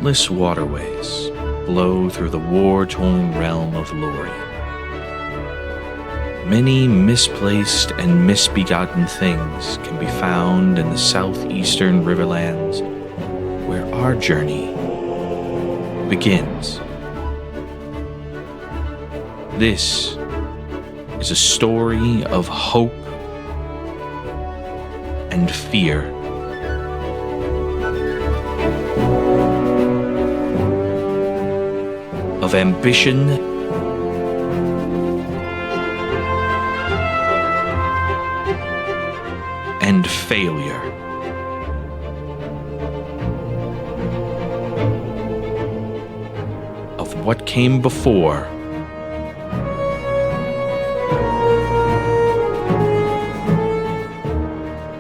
countless waterways flow through the war-torn realm of Lori. Many misplaced and misbegotten things can be found in the southeastern riverlands, where our journey begins. This is a story of hope and fear. Of ambition and failure. Of what came before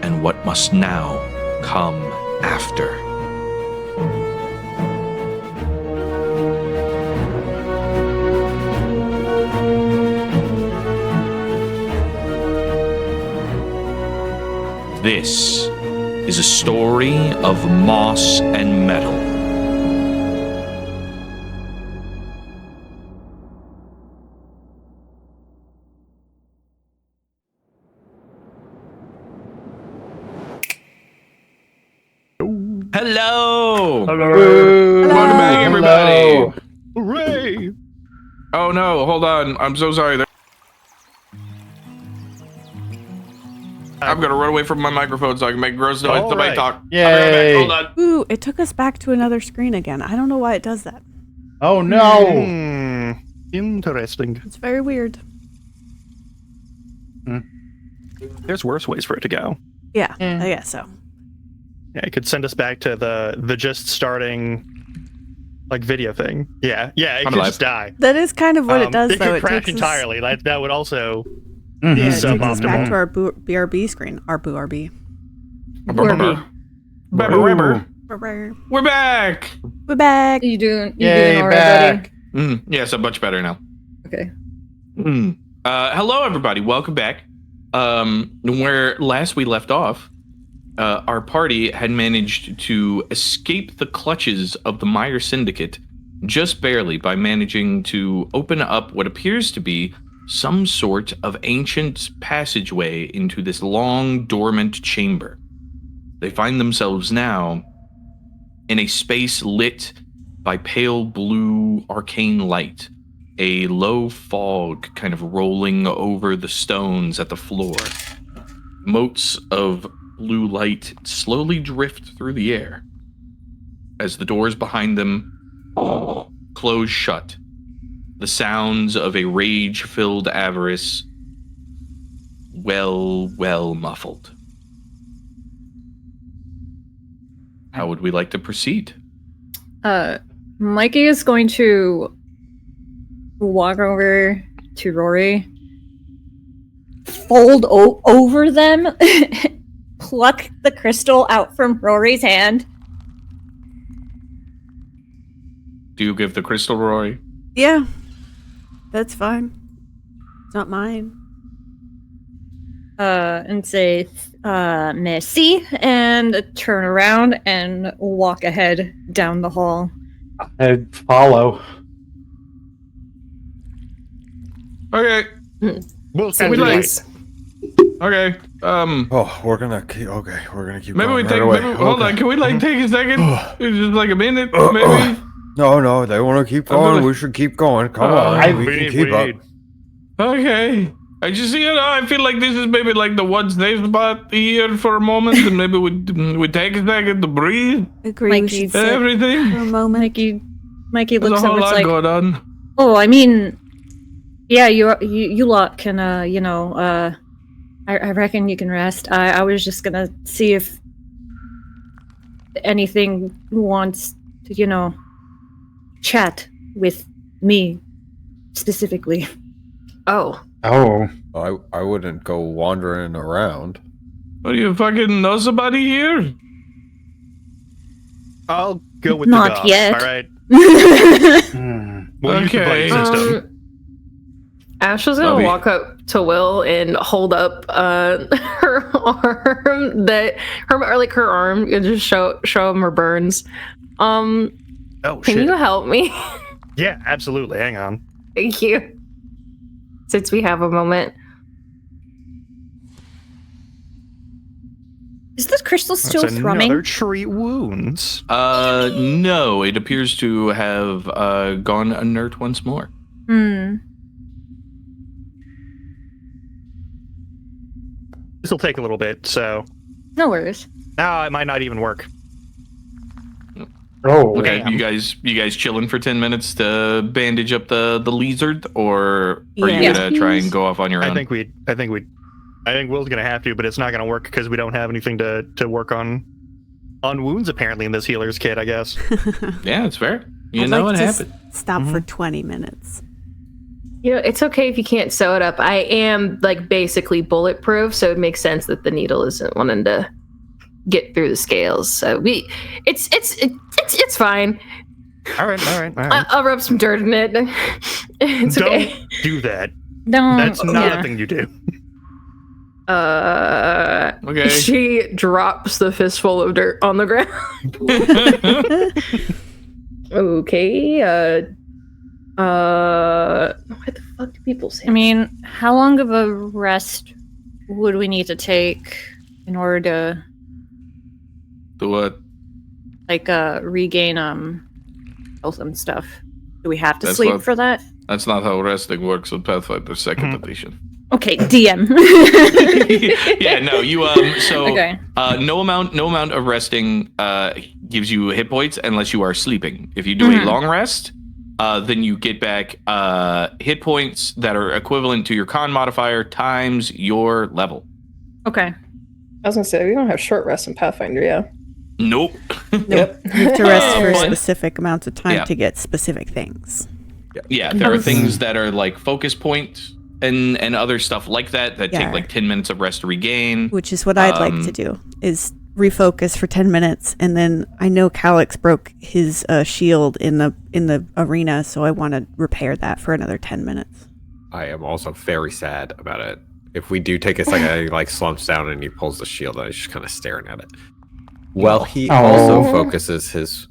and what must now come after. This is a story of moss and metal. Hello! Hello! Welcome back, everybody! Hooray! Oh no, hold on. I'm so sorry. I'm gonna run away from my microphone so I can make gross noise. All Somebody right. talk. Yay. I'll be right back. Hold on. Ooh, it took us back to another screen again. I don't know why it does that. Oh no! Interesting. It's very weird. There's worse ways for it to go. Yeah, I guess so. Yeah, it could send us back to the just starting like video thing. Yeah, it I'm could alive. just die. That is kind of what it does, It though. could crash takes us- entirely. That would also Yeah, be it takes us back suboptimal. to our BRB screen. Our BRB. We're back. We're back. You doing Yay, all right, back. buddy? Yes, I'm much better now. Okay. Hello, everybody. Welcome back. Where last we left off, our party had managed to escape the clutches of the Meyer Syndicate just barely by managing to open up what appears to be some sort of ancient passageway into this long, dormant chamber. They find themselves now in a space lit by pale blue arcane light, a low fog kind of rolling over the stones at the floor. Motes of blue light slowly drift through the air as the doors behind them close shut. The sounds of a rage-filled avarice well muffled. How would we like to proceed? Mykie is going to walk over to Rori, fold over them, pluck the crystal out from Rory's hand. Do you give the crystal, Rory? Yeah, that's fine. It's not mine. And say, merci, and turn around and walk ahead down the hall. I'd follow. Okay. We'll We like. Okay. Oh, we're gonna keep. Okay, we're gonna keep. Maybe we going take. right away. Maybe, hold on. Okay. Can we like take a second? Just like a minute, Uh, maybe. No, they want to keep going. gonna- We should keep going. Come Uh, on, we can keep up. Okay. I just, I feel like this is maybe like the one safe spot here for a moment, and maybe we take a second to breathe. Agree. We Mikey should said- sit Everything. for a moment. Mikey There's looks a whole over. It's lot like, going on. oh, I mean, yeah, you lot can, I reckon you can rest. I was just gonna see if anything wants to, chat with me specifically. Oh. Oh, I wouldn't go wandering around. What, do you fucking know somebody here? I'll go with Not the goth, yet. all right? Hmm. We'll use the buddy Okay. system. Ash was gonna Lovely. walk up to Will and hold up her arm, her arm, and just show him her burns. Oh, Can shit. you help me? Yeah, absolutely. Hang on. Thank you. Since we have a moment. Is this crystal still That's another thrumming? treat wounds. No, it appears to have gone inert once more. This will take a little bit, so No worries. now it might not even work. Oh, Okay, Damn. you guys chilling for 10 minutes to bandage up the lizard, or are you Yeah. gonna try and go off on your own? I think Will's gonna have to, but it's not gonna work because we don't have anything to work on wounds apparently in this healer's kit, I guess. Yeah, it's fair. You I'd know like what to happened. Stop for 20 minutes. You know, it's okay if you can't sew it up. I am like basically bulletproof, so it makes sense that the needle isn't wanting to get through the scales. So it's fine. All right. I'll rub some dirt in it. It's Don't okay. do that. Don't. That's not yeah. a thing you do. Okay. She drops the fistful of dirt on the ground. Okay. What the fuck do people say? I mean, how long of a rest would we need to take in order to Do what? regain health and stuff? Do we have to That's sleep what- for that? That's not how resting works in Pathfinder 2nd edition. Okay, DM. Yeah, no, you so Okay. no amount of resting gives you hit points unless you are sleeping. If you do a long rest, then you get back hit points that are equivalent to your con modifier times your level. Okay. I was gonna say we don't have short rests in Pathfinder, yeah. Nope. Yep. You have to rest for But- specific amounts of time Yeah. to get specific things. Yeah, there are things that are like focus points and other stuff like that Yeah. take like 10 minutes of rest to regain. Which is what I'd like to do, is refocus for 10 minutes. And then I know Calix broke his shield in the arena, so I want to repair that for another 10 minutes. I am also very sad about it. If we do take a second, he like slumps down and he pulls the shield and he's just kind of staring at it. Well, he also focuses his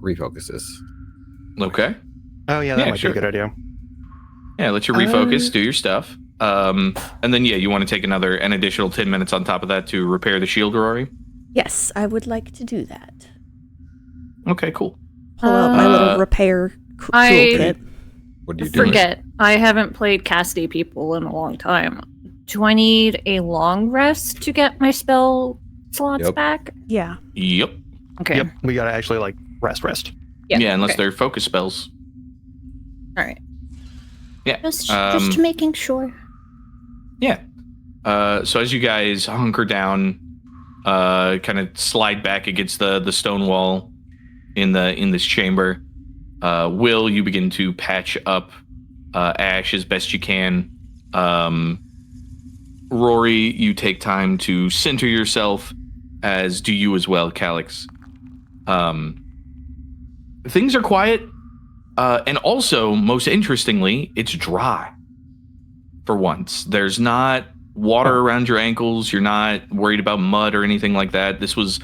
refocuses. Okay. Oh yeah, that Yeah, might sure. be a good idea. Yeah, let you refocus, do your stuff. And then yeah, you want to take an additional 10 minutes on top of that to repair the shield, Rory? Yes, I would like to do that. Okay, cool. Pull out my little repair I- toolkit. What do you do? Forget. I haven't played Cassidy people in a long time. Do I need a long rest to get my spell slots Yep. back? Yeah. Yep. Okay. Yep, we gotta actually like rest. Yeah, unless okay. they're focus spells. All right. Yeah. Just making sure. Yeah. So as you guys hunker down, kind of slide back against the stone wall in this chamber, Will, you begin to patch up Ashe as best you can. Rory, you take time to center yourself, as do you as well, Calix. Things are quiet, and also, most interestingly, it's dry. For once, there's not water around your ankles. You're not worried about mud or anything like that. This was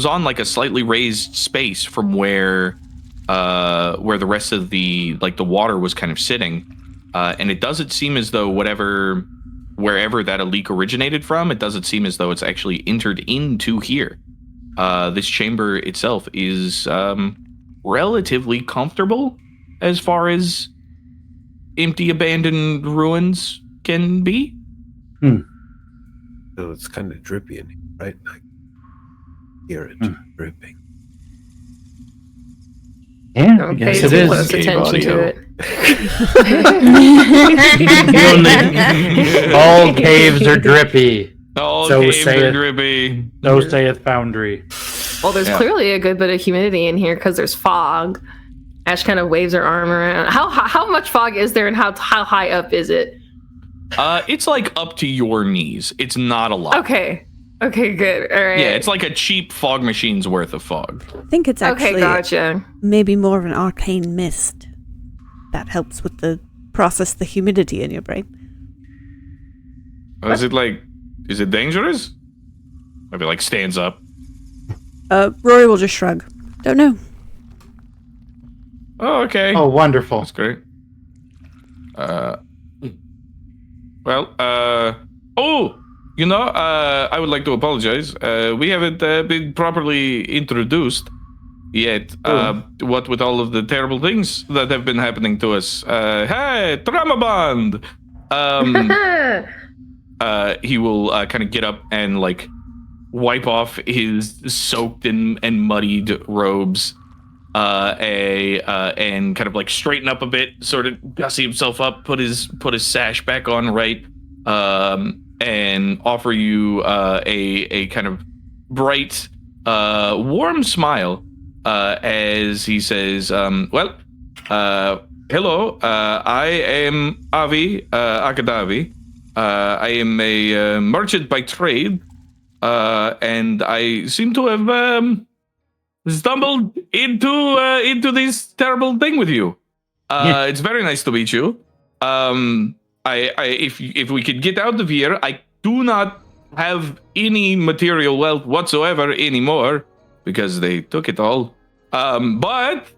on like a slightly raised space from where the rest of the water was kind of sitting, and it doesn't seem as though wherever that leak originated from, it doesn't seem as though it's actually entered into here. This chamber itself is relatively comfortable as far as empty, abandoned ruins can be. No, it's kind of drippy in here, right? I hear it dripping. Yeah, I Don't guess pay it is. close Escape attention to audio. it. All caves are drippy. All So caves say are it. drippy. So saith Foundry. Well, there's Yeah. clearly a good bit of humidity in here because there's fog. Ashe kind of waves her arm around. How much fog is there, and how high up is it? It's like up to your knees. It's not a lot. Okay, good. All right. Yeah, it's like a cheap fog machine's worth of fog. I think it's okay. actually Gotcha. maybe more of an arcane mist that helps with the process the humidity in your brain. Is it dangerous? Maybe like stands up. Rory will just shrug. Don't know. Oh, okay. Oh, wonderful. That's great. I would like to apologize. We haven't been properly introduced yet. What with all of the terrible things that have been happening to us. Hey, Tramaband! He will kind of get up and like wipe off his soaked and muddied robes, and kind of like straighten up a bit, sort of gussy himself up, put his sash back on right, and offer you a kind of bright, warm smile as he says, "Hello, I am Avi Akadavi. I am a merchant by trade, and I seem to have stumbled into this terrible thing with you. It's very nice to meet you. If we could get out of here, I do not have any material wealth whatsoever anymore because they took it all. But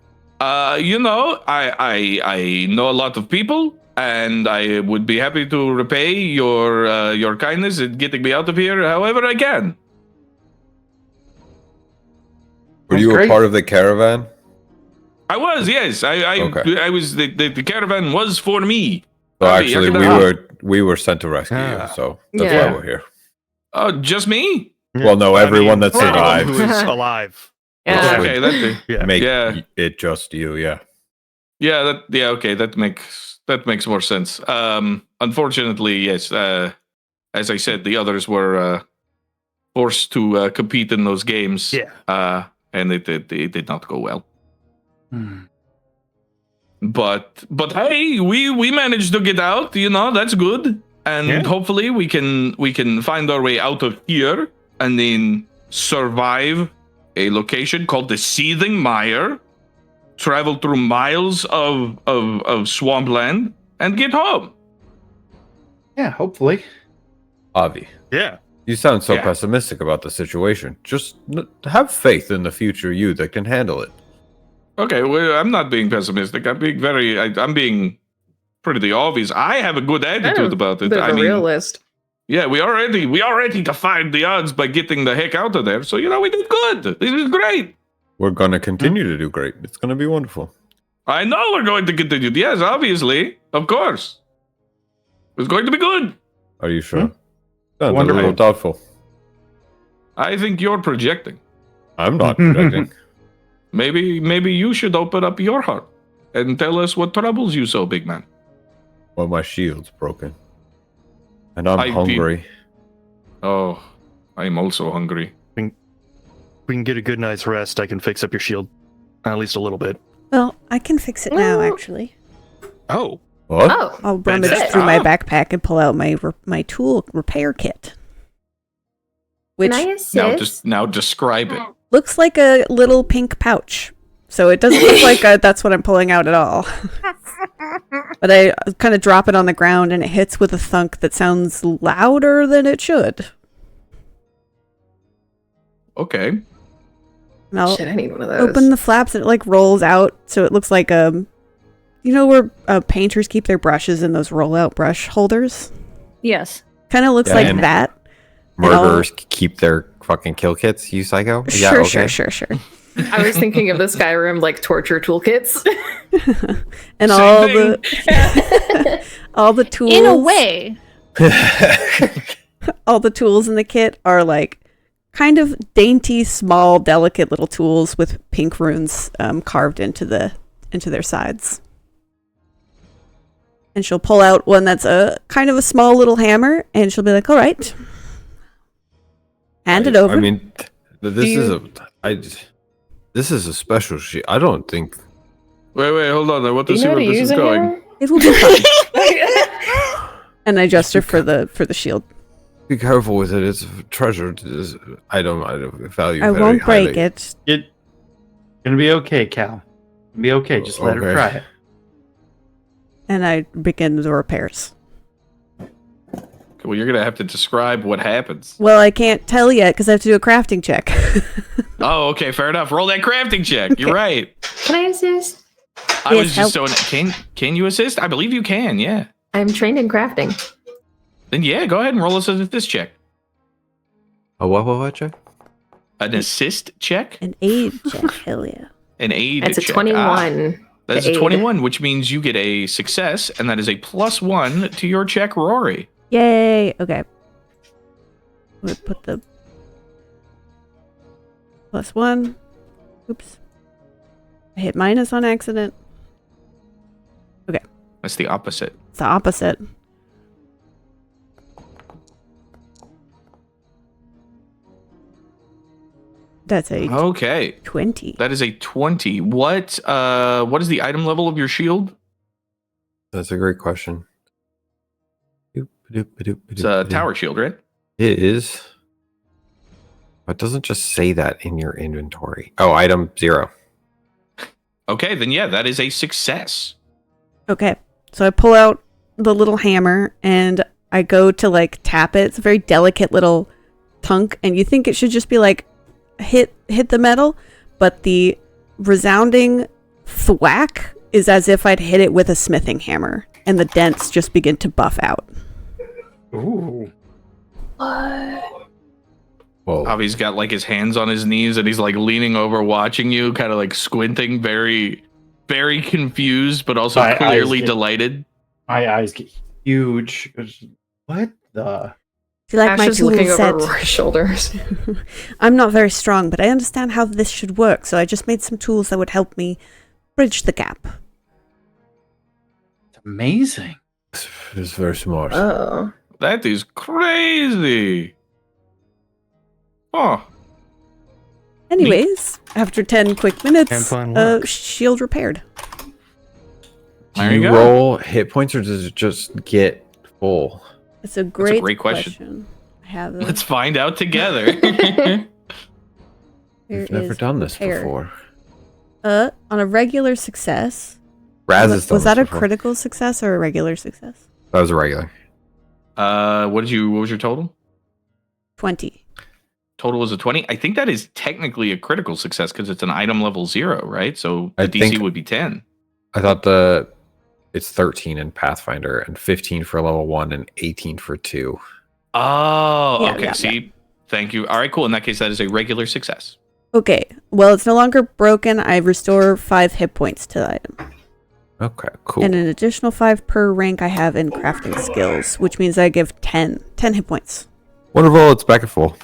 I know a lot of people, and I would be happy to repay your kindness in getting me out of here however I can." Were you a part of the caravan? I was, yes. Okay. I was. The caravan was for me. So actually, we were sent to rescue you, so that's why we're here. Oh, just me? Well, no, everyone that survived. Who is alive. Yeah. Okay, Make it just you, yeah. Okay, that makes more sense. Unfortunately, yes. As I said, the others were forced to compete in those games. Yeah. And it did not go well. But hey, we managed to get out. That's good. And hopefully we can find our way out of here and then survive a location called the Seething Mire, travel through miles of swampland, and get home. Yeah, hopefully. Avi. Yeah. You sound so pessimistic about the situation. Just have faith in the future you that can handle it. Okay, well, I'm not being pessimistic. I'm being pretty obvious. I have a good attitude about it. I mean, realist. Yeah, we already defied the odds by getting the heck out of there. So we did good. This is great. We're gonna continue to do great. It's gonna be wonderful. I know we're going to continue. Yes, obviously, of course. It's going to be good. Are you sure? Sounds a little doubtful. I think you're projecting. I'm not projecting. Maybe you should open up your heart and tell us what troubles you so, big man. Well, my shield's broken. And I'm hungry. Oh, I'm also hungry. We can get a good night's rest. I can fix up your shield. At least a little bit. Well, I can fix it now, actually. Oh. What? Oh. I'll rummage through my backpack and pull out my tool repair kit. Which now describe it. looks like a little pink pouch. So it doesn't look like that's what I'm pulling out at all. But I kind of drop it on the ground and it hits with a thunk that sounds louder than it should. Okay. And I'll Shit, I need one of those. open the flaps and it like rolls out. So it looks like where painters keep their brushes in those roll-out brush holders? Yes. Kind of looks like that. Murderers keep their fucking kill kits, you psycho? Sure. I was thinking of the Skyrim like torture toolkits. And all the tools. In a way. All the tools in the kit are like kind of dainty, small, delicate little tools with pink runes carved into their sides. And she'll pull out one that's a kind of a small little hammer, and she'll be like, "All right, hand it over." I mean, this is a special sheet. I don't think. Wait, hold on. I want to see where this is going. It will be fun. And I gesture for the shield. Be careful with it. It's a treasure. I don't value. I won't break it. It's gonna be okay, Cal. It'll be okay. Just let her try it. And I begin the repairs. Well, you're gonna have to describe what happens. Well, I can't tell yet because I have to do a crafting check. Oh, okay, fair enough. Roll that crafting check. Okay. You're right. Can I assist? I was just so. Can you assist? I believe you can. Yeah. I'm trained in crafting. Then yeah, go ahead and roll us a assist check. A what check? An assist check. An aid check. Hell yeah. An aid. That's a check. 21. That is a 21, which means you get a success, and that is a +1 to your check, Rory. Yay. Okay. I'm gonna put the +1. Oops. I hit minus on accident. Okay. That's the opposite. It's the opposite. That's a Okay. 20. That is a 20. What is the item level of your shield? That's a great question. It's a tower shield, right? It is. It doesn't just say that in your inventory. Oh, item 0. Okay, then yeah, that is a success. Okay. So I pull out the little hammer and I go to like tap it. It's a very delicate little tunk, and you think it should just be like hit the metal, but the resounding thwack is as if I'd hit it with a smithing hammer, and the dents just begin to buff out. Ooh. What? Whoa. Avi's got like his hands on his knees and he's like leaning over watching you, kind of like squinting, very, very confused, but also My clearly eyes get- delighted. My eyes get huge. What the? Do you like Ashe my is tool looking set? over Rory's shoulders. I'm not very strong, but I understand how this should work, so I just made some tools that would help me bridge the gap. It's amazing. It's very smart. Oh. That is crazy. Oh, Anyways, after 10 quick And minutes, fun work. shield repaired. Do There you you go. roll hit points or does it just get full? It's a great, great question. I have let's find out together. We've never done this before. On a regular success. Raz has done Was that this a before. critical success or a regular success? That was a regular. What was your total? 20. Total was a 20. I think that is technically a critical success because it's an item level 0, right? So the I DC think- would be 10. I thought it's 13 in Pathfinder and 15 for level 1 and 18 for 2. Oh, Yeah, okay. yeah, See, thank you. All right, cool. In that case, that is a regular success. Okay. Well, it's no longer broken. I restore 5 hit points to the item. Okay, cool. And an additional 5 per rank I have in crafting skills, which means I give 10 hit points. Wonderful, it's back at full.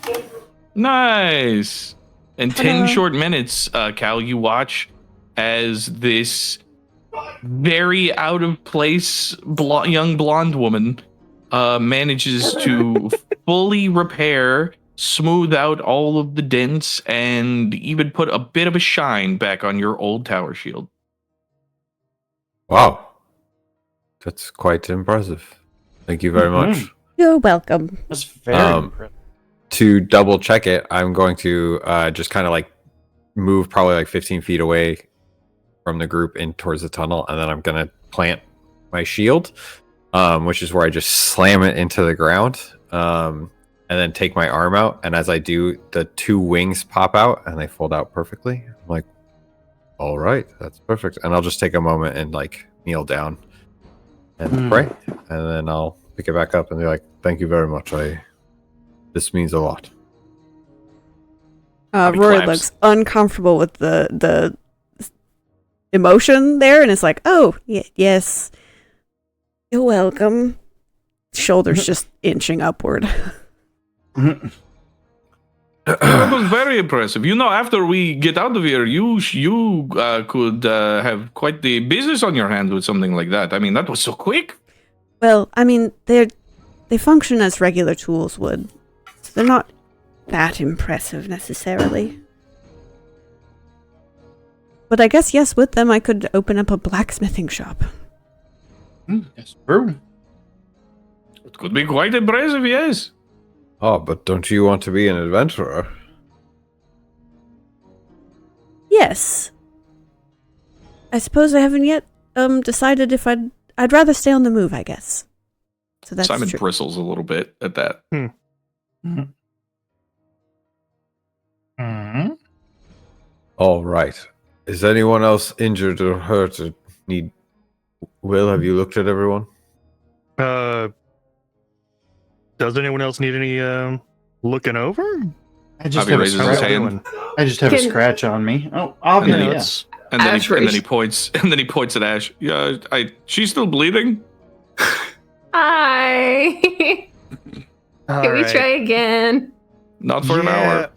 Nice. In 10 Ta-da. short minutes, Cal, you watch as this very out of place young blonde woman manages to fully repair, smooth out all of the dents, and even put a bit of a shine back on your old tower shield. Wow. That's quite impressive. Thank you very much. You're welcome. That's very impressive. To double check it, I'm going to just kind of like move probably like 15 feet away from the group in towards the tunnel, and then I'm going to plant my shield, which is where I just slam it into the ground, and then take my arm out. And as I do, the 2 wings pop out and they fold out perfectly. I'm like, all right, that's perfect. And I'll just take a moment and like kneel down and pray, and then I'll pick it back up and be like, thank you very much. This means a lot. Bobby Rory claps. looks uncomfortable with the emotion there, and it's like, oh, yes. You're welcome. Shoulders just inching upward. That was very impressive. You know, after we get out of here, you could have quite the business on your hands with something like that. I mean, that was so quick. Well, I mean, they function as regular tools would. So they're not that impressive necessarily. But I guess, yes, with them I could open up a blacksmithing shop. That's true. It could be quite impressive, yes. Oh, but don't you want to be an adventurer? Yes. I suppose I haven't yet decided if I'd rather stay on the move, I guess. So that's Simon true. bristles a little bit at that. All right. Is anyone else injured or hurt or need. Will, have you looked at everyone? Does anyone else need any looking over? I just Bobby have a raises his scratch. hand. I just have a Can- scratch on me. Oh, And then obviously, he- yes. And then, Ashe and then he raised- points. And then he points at Ashe. Yeah, she's still bleeding. Hi. Can we try again? Not for an hour.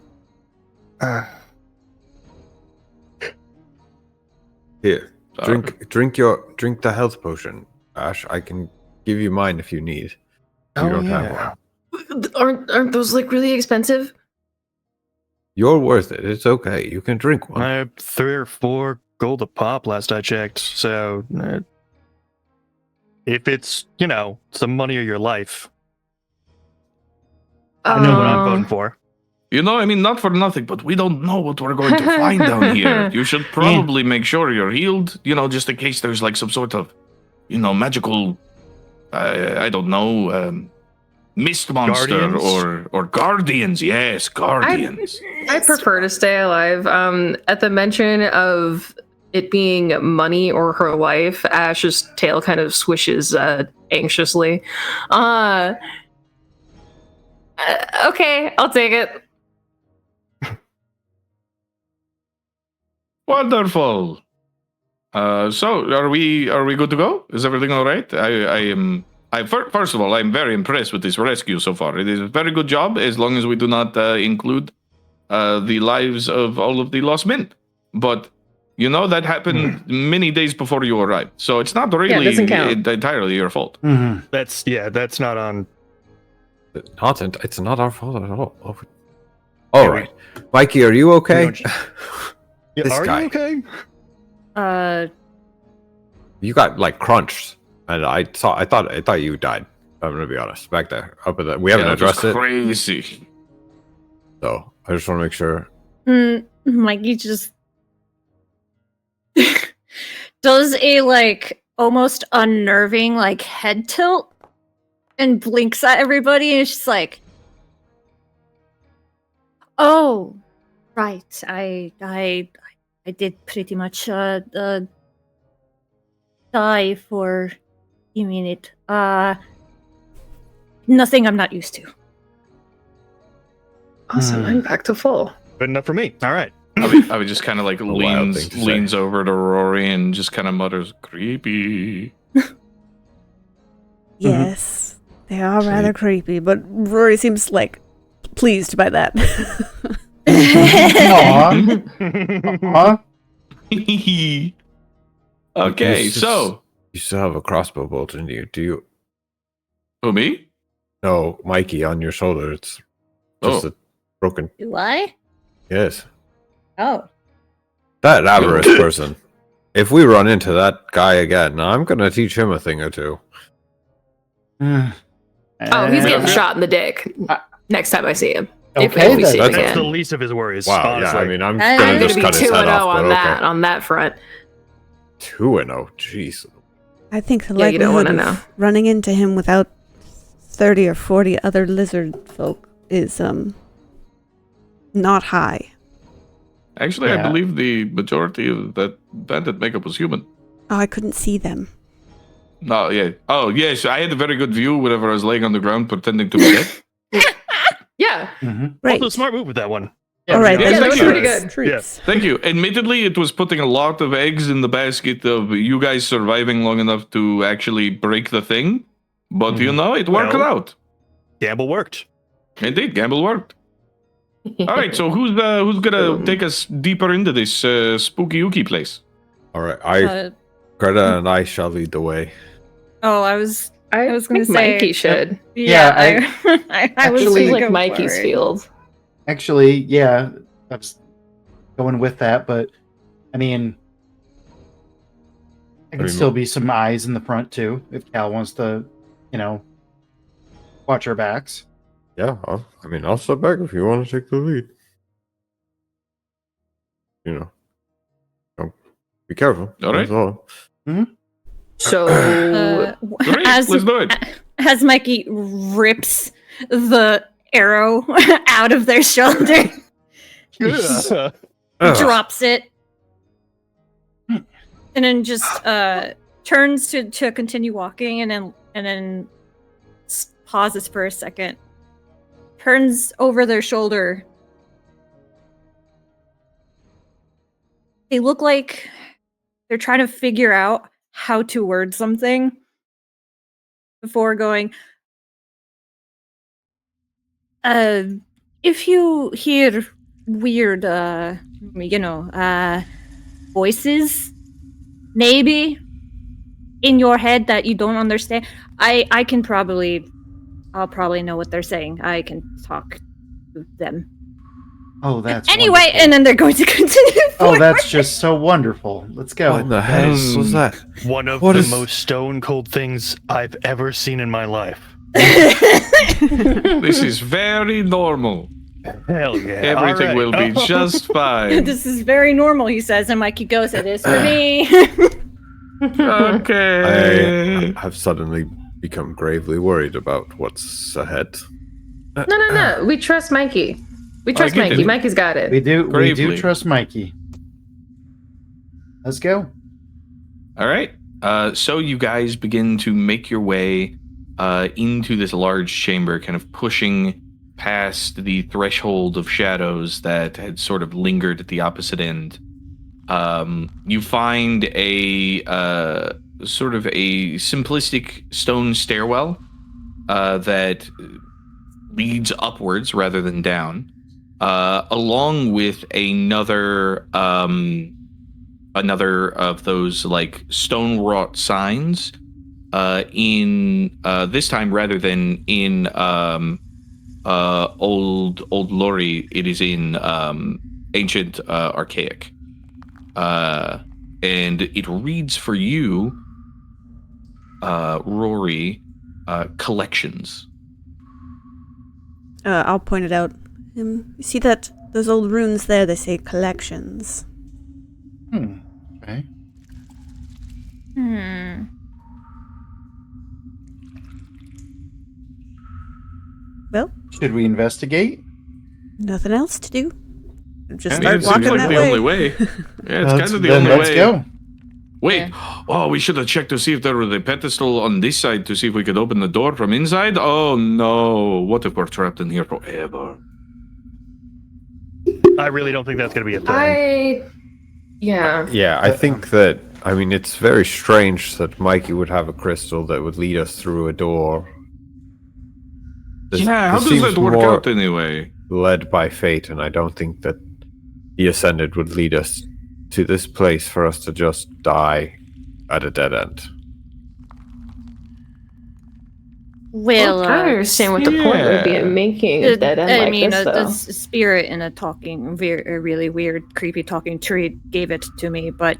Here, Sorry. drink the health potion, Ashe. I can give you mine if you need. If you don't have one. Aren't those like really expensive? You're worth it. It's okay. You can drink one. I have 3 or 4 gold a pop last I checked. So if it's some money of your life, I know what I'm voting for. I mean, not for nothing, but we don't know what we're going to find down here. You should probably make sure you're healed, just in case there's like some sort of, magical, I don't know, mist monster Guardians? or guardians. Yes, guardians. I prefer to stay alive. At the mention of it being money or her life, Ashe's tail kind of swishes anxiously. Okay, I'll take it. Wonderful. So are we good to go? Is everything all right? First of all, I'm very impressed with this rescue so far. It is a very good job, as long as we do not include the lives of all of the lost men. But that happened many days before you arrived, so it's not really it doesn't count. entirely your fault. Mhm. That's not on. It's not our fault at all. All right, Mykie, are you okay? Yeah, This are guy. you okay? You got like crunched, and I thought you died. I'm gonna be honest. Back there, up at we haven't Yeah, addressed it, crazy. so I just want to make sure. Mykie just does a almost unnerving head tilt and blinks at everybody, and she's like, "Oh, right. I did pretty much die for a minute. Nothing I'm not used to." Awesome, I'm back to full. Good enough for me. All right. I would just kind of wild thing to say. leans over to Rori and just kind of mutters, "Creepy." Yes, they are rather creepy, but Rory seems pleased by that. Aw. Okay, You so You still have a crossbow bolt in you. Do you? who, me? No, Mykie, on your shoulder. It's just Oh. a broken. Do I? Yes, Oh. that avarice person. If we run into that guy again, I'm gonna teach him a thing or two. Oh, he's getting shot in the dick next time I see him. If Okay, we see him That's again. the least of his worries. Wow, honestly. yeah. I mean, I'm I'm gonna I'm just gonna cut be his 2 head and 0 off. on But that okay, on that front. 2-0. Jeez. I think the Yeah, you don't likelihood wanna of know. running into him without 30 or 40 other lizard folk is not high. Actually, I Yeah. believe the majority of that bandit makeup was human. Oh, I couldn't see them. No, yeah. Oh, yes. I had a very good view whenever I was laying on the ground pretending to be dead. Yeah. Mhm. Right. Also, smart move with that one. All right, Yeah, then that was troops, pretty good. troops. Thank you. Admittedly, it was putting a lot of eggs in the basket of you guys surviving long enough to actually break the thing. But, it worked Well- out. Gamble worked. Indeed, gamble worked. All right, so who's gonna take us deeper into this spooky ooky place? All right, Uh, Greta and I shall lead the way. I was I was gonna think say- Mykie should. Yeah, I was Actually, Seems like gonna go Mikey's for it. field. Actually, yeah, I was going with that, but I mean, I can mean, still be some eyes in the front too if Cal wants to, watch our backs. Yeah, I'll step back if you want to take the lead. Be careful. All right. That's all. So Great, as let's do it. as Mykie rips the arrow out of their shoulder, Ugh. Ugh. drops it. and then just turns to continue walking, and then pauses for a second, turns over their shoulder. They look like they're trying to figure out how to word something before going, if you hear weird, voices, maybe in your head that you don't understand, I'll probably know what they're saying. I can talk to them. Oh, that's anyway, wonderful. and then they're going to continue Oh, forward. that's just so wonderful. Let's go. What in the hell was that? One of What the is- most stone cold things I've ever seen in my life. This is very normal. Hell yeah. Everything All will right. be just fine. This is very normal, he says, and Mykie goes, it is for me. Okay. I have suddenly become gravely worried about what's ahead. No. We trust Mykie. We trust get Mykie. it. Mikey's got it. We do Gravely. trust Mykie. Let's go. All right. So you guys begin to make your way into this large chamber, kind of pushing past the threshold of shadows that had sort of lingered at the opposite end. You find a sort of a simplistic stone stairwell that leads upwards rather than down, along with another of those like stone wrought signs in this time rather than in old Lori, it is in ancient archaic, and it reads for you, Rori, collections. I'll point it out. You see those old runes there? They say collections. Okay. Well, Should we investigate? nothing else to do. Just I mean, start it seems walking like that the way. only way. Yeah, it's kind of the Then only let's way. go. Wait. Oh, we should have checked to see if there was a pedestal on this side to see if we could open the door from inside. Oh no! What if we're trapped in here forever? I really don't think that's going to be a thing. Yeah, I think that, I mean, it's very strange that Mykie would have a crystal that would lead us through a door. Yeah, how This does seems that work more out anyway? led by fate, and I don't think that the Ascended would lead us to this place for us to just die at a dead end. Well, I don't understand what the point would be in making a dead end I like mean, this, though. the spirit in a really weird, creepy talking tree gave it to me, but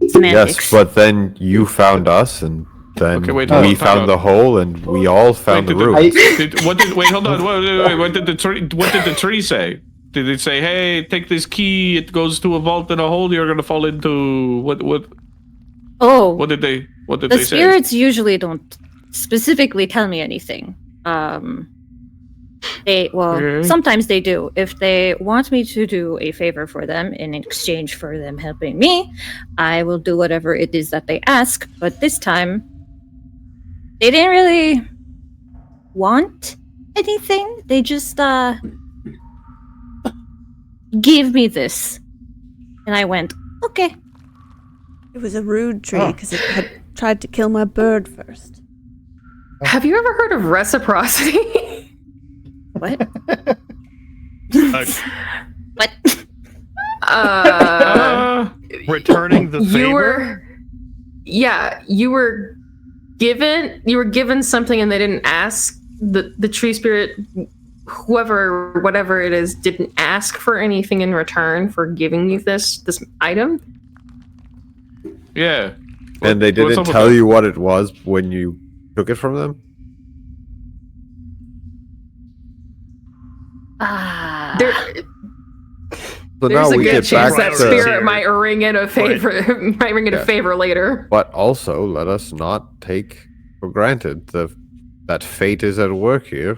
semantics. Yes, but then you found us, and then Okay, wait, hold we on, time found out. the hole, and we all found the room. Wait, hold on. Wait, what did the tree say? Did it say, "Hey, take this key. It goes to a vault and a hole. You're gonna fall into what? Oh, What did they the say? spirits usually don't specifically tell me anything. Okay. Sometimes they do. If they want me to do a favor for them in exchange for them helping me, I will do whatever it is that they ask. But this time, they didn't really want anything. They just give me this, and I went, okay. It was a rude tree because it had tried to kill my bird first. Have you ever heard of reciprocity? What? What? Returning the favor? You were given something and they didn't ask. The tree spirit, whatever it is, didn't ask for anything in return for giving you this item. Yeah. And they What's didn't up with tell that? you what it was when you took it from them? There, So there's now a we good get chance back that to... spirit might ring in a favor, favor later. But also, let us not take for granted that fate is at work here.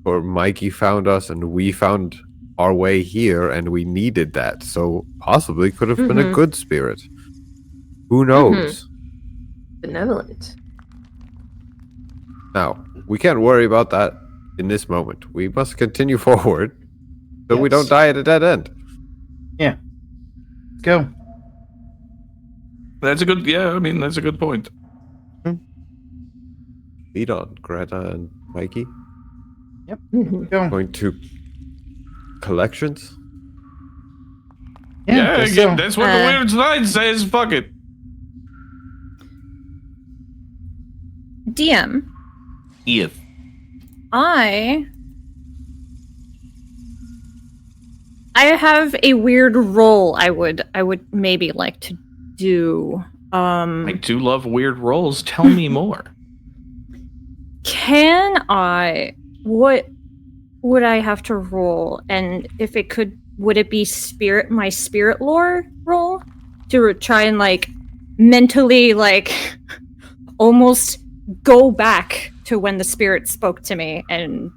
For Mykie found us, and we found our way here, and we needed that. So possibly could have been a good spirit. Who knows? Benevolent. Now, we can't worry about that in this moment. We must continue forward so we don't die at a dead end. Yeah. Let's go. That's a good. Yeah, I mean that's a good point. Lead on, Greta and Mykie. Yep. Mhm. Going to collections. Yeah, guess again, so. that's what the weird sign says. Fuck it. DM, If I have a weird role I would maybe like to do. I do love weird roles. Tell me more. Can I? What would I have to roll? And if it could, would it be my spirit lore roll to try and like mentally like almost go back to when the spirit spoke to me and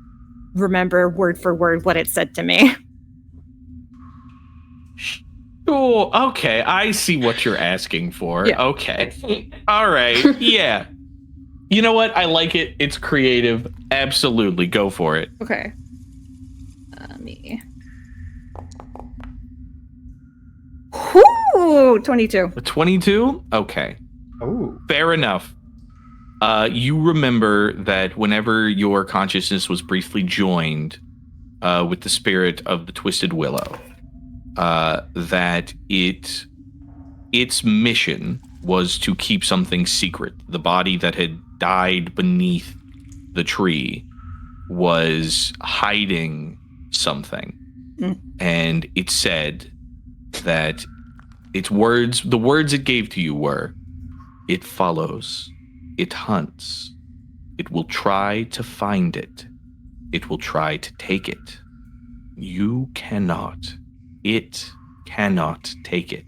remember word for word what it said to me? Oh, okay. I see what you're asking for. Yeah. Okay. All right. Yeah. You know what? I like it. It's creative. Absolutely. Go for it. Okay. Me. Whoo! 22. 22? Okay. Oh. Fair enough. You remember that whenever your consciousness was briefly joined with the spirit of the Twisted Willow, that its mission was to keep something secret. The body that had died beneath the tree was hiding something. And it said that the words it gave to you were, it follows, it hunts, it will try to find it, it will try to take it. You cannot. It cannot take it.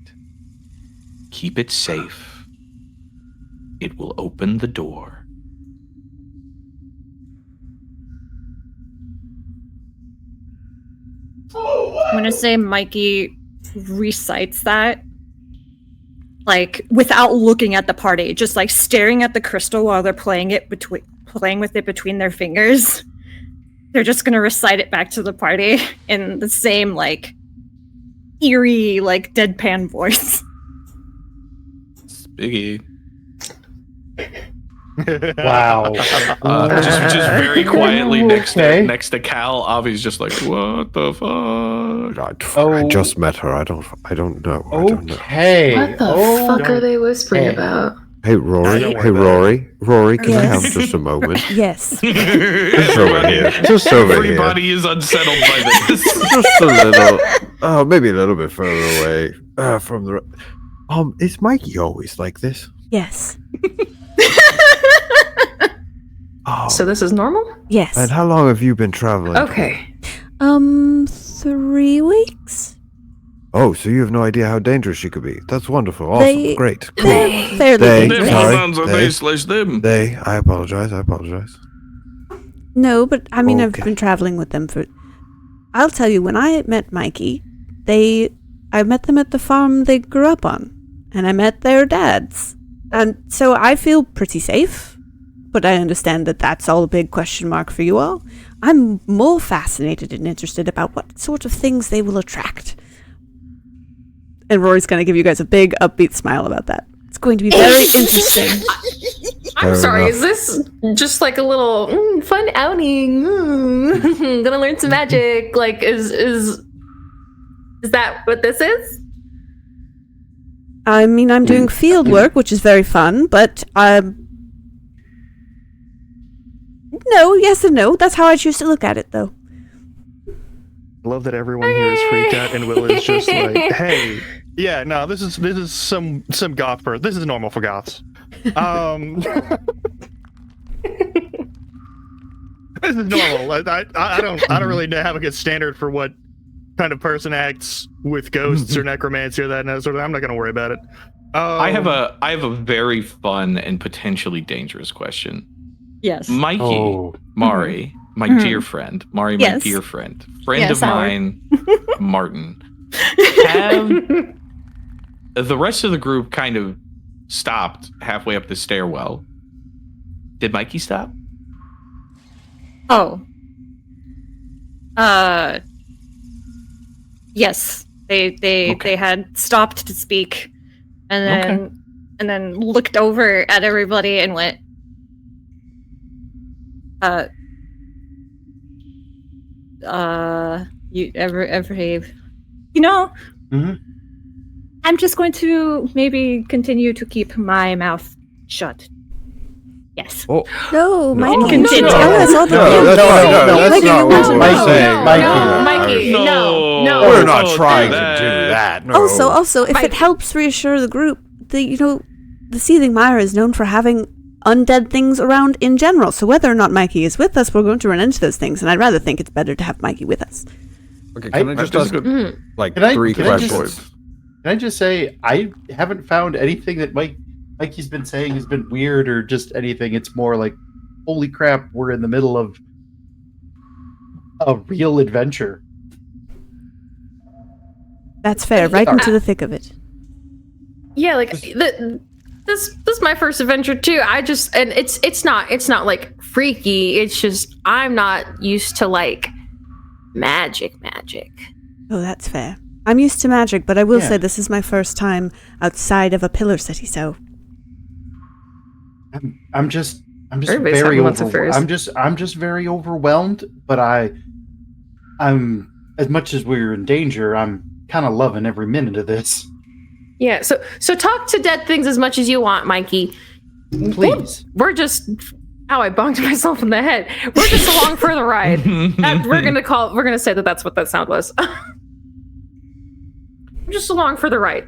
Keep it safe. It will open the door. I'm gonna say Mykie recites that, like without looking at the party, just like staring at the crystal while they're playing with it between their fingers. They're just gonna recite it back to the party in the same like eerie, like deadpan voice. Spiggy. Wow. Just very quietly next Okay. to Cal. Avi's just like, what the fuck? I just met her. I don't know. I don't know. Okay. What the fuck are they whispering Okay. about? Hey, Rory. Don't worry Hey, about Rory. Rory, can I Yes. have just a moment? Yes. Just over here. Just over here. Everybody is unsettled by this. Just a little. Maybe a little bit further away from the. Is Mykie always like this? Yes. Oh. So this is normal? Yes. And how long have you been traveling? Okay. 3 weeks? Oh, so you have no idea how dangerous she could be. That's wonderful. Awesome. They- Great. Cool. They're fairly They- Them dangerous. sorry, pronouns are they- they slash them. I apologize. No, but I mean, I've Okay. been traveling with them for. I'll tell you, when I met Mykie, I met them at the farm they grew up on, and I met their dads, and so I feel pretty safe. But I understand that that's all a big question mark for you all. I'm more fascinated and interested about what sort of things they will attract. And Rory's going to give you guys a big upbeat smile about that. It's going to be very interesting. I'm Fair sorry, enough. is this just like a little fun outing? Gonna learn some magic. Like, is that what this is? I mean, I'm doing field work, which is very fun, but no, yes and no. That's how I choose to look at it, though. I love that everyone here is freaked out, and Will is just like, "Hey, yeah, no, this is some goth person. This is normal for goths. This is normal. I don't really have a good standard for what kind of person acts with ghosts or necromancy or that sort of. I'm not gonna worry about it. I have a very fun and potentially dangerous question. Yes. Mykie, Oh. Mari, my Mhm. dear friend, Mari, my Yes. dear friend Yes, of Howard. mine, Martin. Have the rest of the group kind of stopped halfway up the stairwell. Did Mykie stop? Oh. Yes. They had stopped to speak, and then looked over at everybody and went, I'm just going to maybe continue to keep my mouth shut. Yes. No, No, Mikey, you no, should no. tell us all the No, things. that's not what we're saying. Mikey, no. We're not don't trying do to do that. No. Also, if it Mikey. helps reassure the group, the Seething Mire is known for having undead things around in general. So whether or not Mikey is with us, we're going to run into those things, and I'd rather think it's better to have Mikey with us. Okay, can I just ask like Can I- 3 can I just- questions? Can I just say I haven't found anything that Mikey's been saying has been weird or just anything. It's more like, holy crap, we're in the middle of a real adventure. That's fair, right into the thick of it. Yeah, like this is my first adventure too. And it's not like freaky. It's just I'm not used to like magic. Oh, that's fair. I'm used to magic, but I will Yeah. say this is my first time outside of a pillar city, so I'm just Everybody's very having lots of furs. I'm just very overwhelmed, but I'm as much as we're in danger, I'm kind of loving every minute of this. Yeah, so talk to dead things as much as you want, Mikey. Please. We're just I bonked myself in the head. We're just along for the ride. We're gonna say that that's what that sound was. We're just along for the ride.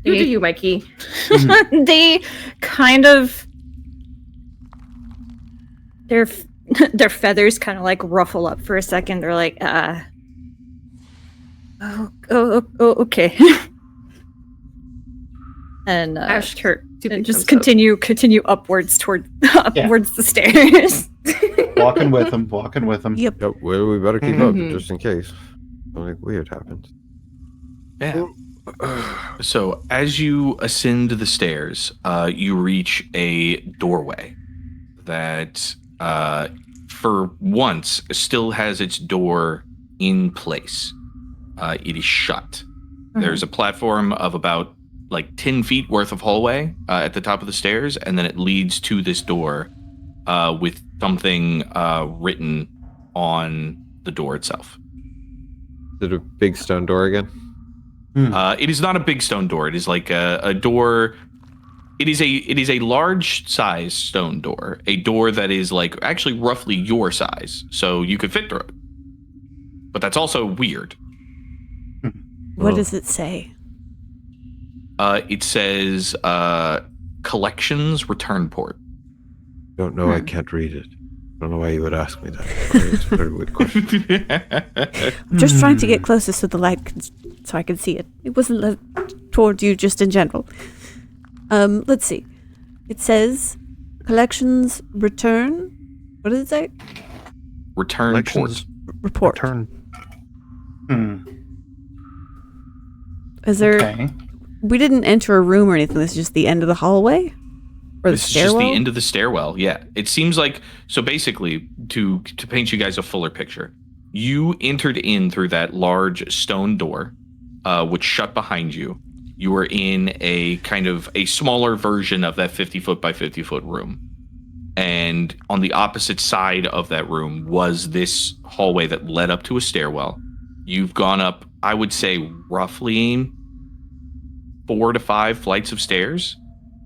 You do you, Mikey. They kind of their feathers kind of like ruffle up for a second. They're like, okay. And Ashe, and just continue upwards upwards the stairs. Walking with him. yep. Yep, well, we better keep up just in case something weird happens. Yeah. So as you ascend the stairs, you reach a doorway that, for once, still has its door in place. It is shut. There's a platform of about 10 feet worth of hallway at the top of the stairs, and then it leads to this door with something written on the door itself. Is it a big stone door again? It is not a big stone door. It is like a door. It is a large size stone door. A door that is actually roughly your size, so you could fit through it. But that's also weird. What does it say? It says collections return port. Don't know. I can't read it. I don't know why you would ask me that. It's a very weird question. I'm just trying to get closer so the light so I can see it. It wasn't towards you, just in general. Let's see. It says collections return. What does it say? Return port. Report. Turn. Is there? Okay. We didn't enter a room or anything. This is just the end of the hallway, or the This is just stairwell. the end of the stairwell. Yeah, it seems like so. Basically, to paint you guys a fuller picture, you entered in through that large stone door, which shut behind you. You were in a kind of a smaller version of that 50-foot by 50-foot room, and on the opposite side of that room was this hallway that led up to a stairwell. You've gone up, I would say, roughly 4 to 5 flights of stairs.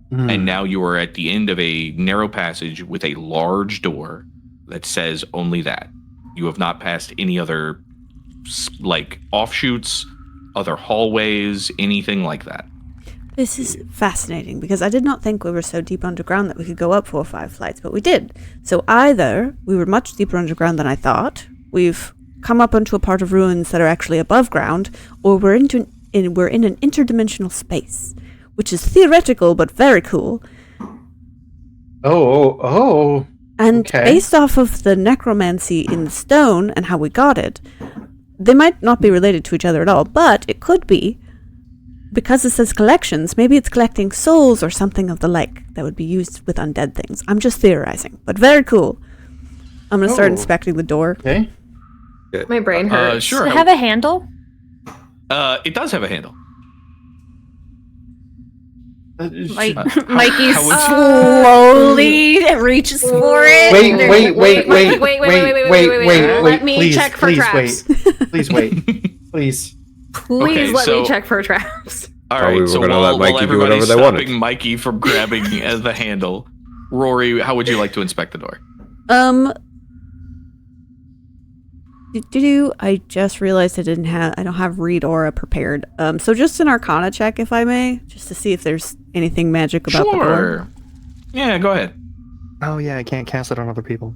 And now you are at the end of a narrow passage with a large door that says only that. You have not passed any other offshoots, other hallways, anything like that. This is fascinating because I did not think we were so deep underground that we could go up 4 or 5 flights, but we did. So either we were much deeper underground than I thought, we've come up onto a part of ruins that are actually above ground, or we're in an interdimensional space, which is theoretical but very cool. Oh. And Okay. based off of the necromancy in the stone and how we got it, they might not be related to each other at all, but it could be because it says collections, maybe it's collecting souls or something of the like that would be used with undead things. I'm just theorizing, but very cool. I'm going to start inspecting the door. Okay. My brain hurts. Sure. Does it have a handle? It does have a handle. Mikey how would slowly reaches for it. Wait. Let me Please, check for please traps. wait. Please wait. Please. Please let so- me check for traps. All Oh, right, we were so gonna while let Mikey do whatever everybody's they wanted. stopping Mikey from grabbing the handle, Rory, how would you like to inspect the door? I just realized I don't have read aura prepared. So just an arcana check, if I may, just to see if there's anything magic about the door. Sure. Yeah, go ahead. Oh yeah, I can't cast it on other people.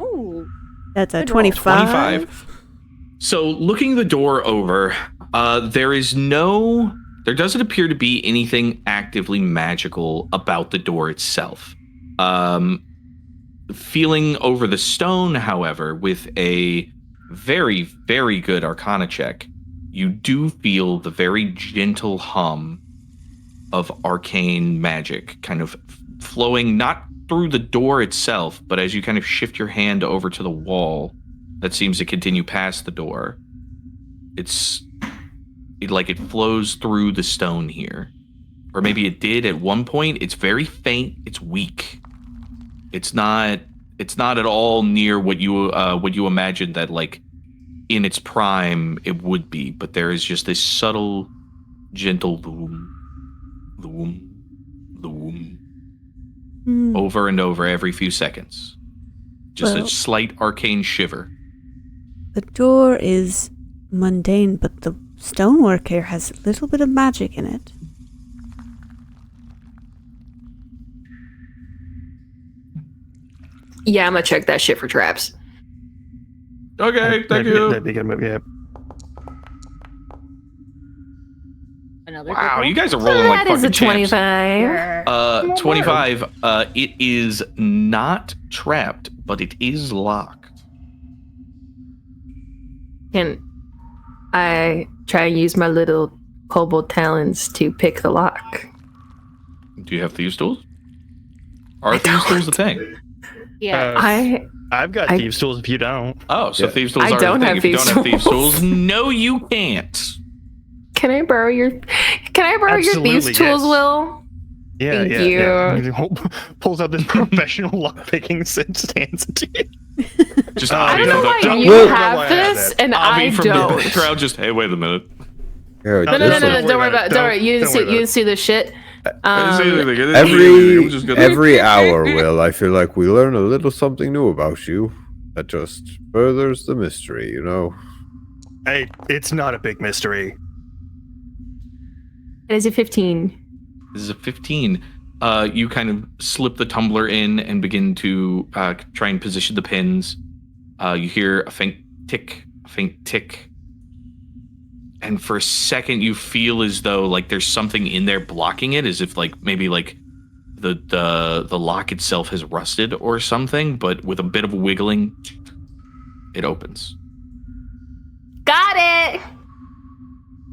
Ooh. That's a Good roll. 25. So looking the door over, there doesn't appear to be anything actively magical about the door itself. Feeling over the stone, however, with a very, very good arcana check, you do feel the very gentle hum of arcane magic kind of flowing not through the door itself, but as you kind of shift your hand over to the wall that seems to continue past the door. It flows through the stone here. Or maybe it did at one point. It's very faint. It's weak. It's not at all near what you imagined that, like, in its prime it would be, but there is just this subtle, gentle loom over and over every few seconds. Just a slight arcane shiver. The door is mundane, but the stonework here has a little bit of magic in it. Yeah, I'm gonna check that shit for traps. Okay, thank you. That'd be a good move, yeah. Another Wow, good you guys are rolling like That is fucking a champs. 25. 25. It is not trapped, but it is locked. Can I try and use my little kobold talons to pick the lock? Do you have thieves' tools? Are thieves' tools a thing? Yeah. I've got I- thieves' tools if you don't. Oh, so Yeah. thieves' tools I are don't a thing. have If you don't thieves' have thieves' tools. tools, no, you can't. Can I borrow your Absolutely, thieves' tools, yes. Will? Yeah, Thank yeah. you. Pulls out this professional lockpicking stance to you. Just I Avi don't know from why the you Will- have why I have this that. and Avi I from don't. the crowd. Just hey, wait a minute. No, Don't worry about it. Don't worry. You didn't Don't see. worry You about didn't see the shit. I didn't say anything. I didn't say anything. I'm just gonna- Every hour, Will, I feel like we learn a little something new about you that just furthers the mystery, you know? Hey, it's not a big mystery. It is a 15. This is a 15. You kind of slip the tumbler in and begin to try and position the pins. You hear a faint tick, and for a second you feel as though like there's something in there blocking it, as if like maybe like the lock itself has rusted or something. But with a bit of wiggling, it opens. Got it.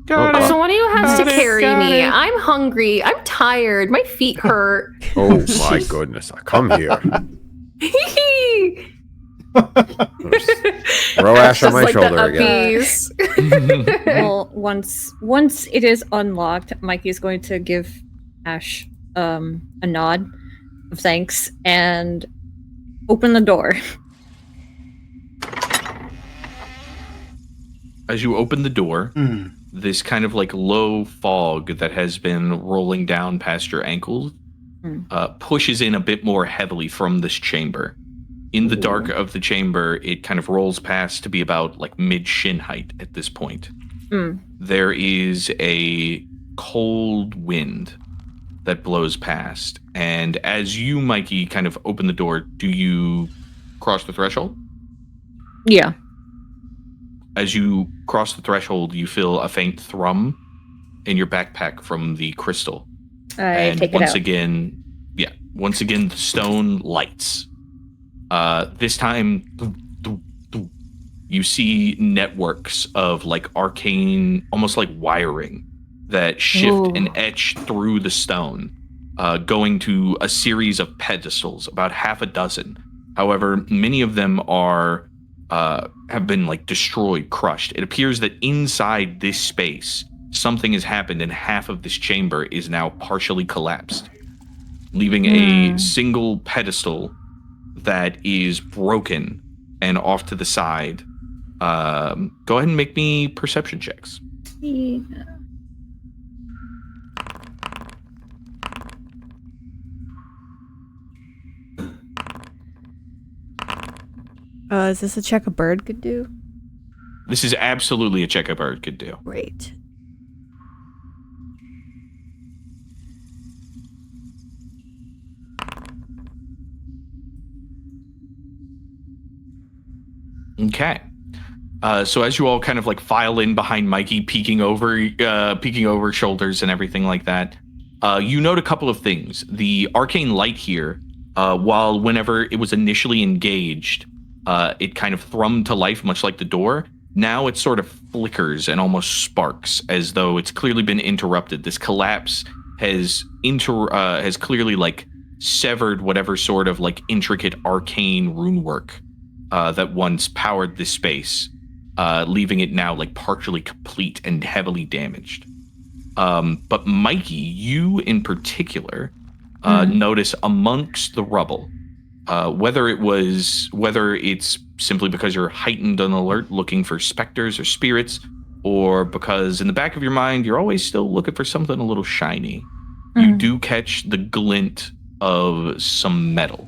Got Oh, So one of you has to Got it, carry got me. it. I'm hungry. I'm tired. My feet hurt. Oh my goodness, I come here. Throw Ashe on my Just like shoulder the again. uppies. Well, once it is unlocked, Mikey is going to give Ashe a nod of thanks and open the door. As you open the door, this kind of like low fog that has been rolling down past your ankles pushes in a bit more heavily from this chamber. In the dark of the chamber, it kind of rolls past to be about like mid-shin height at this point. There is a cold wind that blows past, and as you, Mikey, kind of open the door, do you cross the threshold? Yeah. As you cross the threshold, you feel a faint thrum in your backpack from the crystal. I take it out. Once again, the stone lights. This time, you see networks of like arcane, almost like wiring that shift and etch through the stone, going to a series of pedestals, about half a dozen. However, many of them are have been like destroyed, crushed. It appears that inside this space, something has happened, and half of this chamber is now partially collapsed, leaving a single pedestal that is broken and off to the side. Go ahead and make me perception checks. Yeah. Is this a check a bird could do? This is absolutely a check a bird could do. Great. Okay. So as you all kind of like file in behind Mykie, peeking over shoulders and everything like that, you note a couple of things. The arcane light here, while whenever it was initially engaged, it kind of thrummed to life, much like the door. Now it sort of flickers and almost sparks, as though it's clearly been interrupted. This collapse has clearly like severed whatever sort of like intricate arcane rune work that once powered this space, leaving it now like partially complete and heavily damaged. But Mykie, you in particular, notice amongst the rubble, whether it's simply because you're heightened on alert looking for specters or spirits, or because in the back of your mind you're always still looking for something a little shiny, you do catch the glint of some metal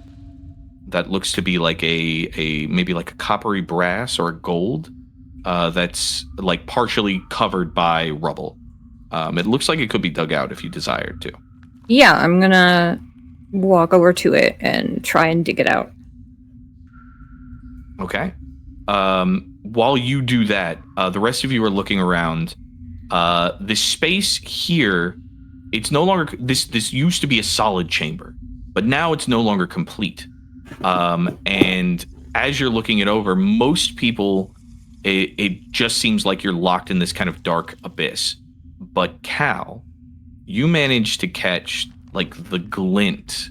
that looks to be like a maybe like a coppery brass or a gold, that's like partially covered by rubble. It looks like it could be dug out if you desired to. Yeah, I'm gonna walk over to it and try and dig it out. Okay. While you do that, the rest of you are looking around. This space here, it's no longer, this used to be a solid chamber, but now it's no longer complete. And as you're looking it over, most people, it just seems like you're locked in this kind of dark abyss. But Cal, you managed to catch like the glint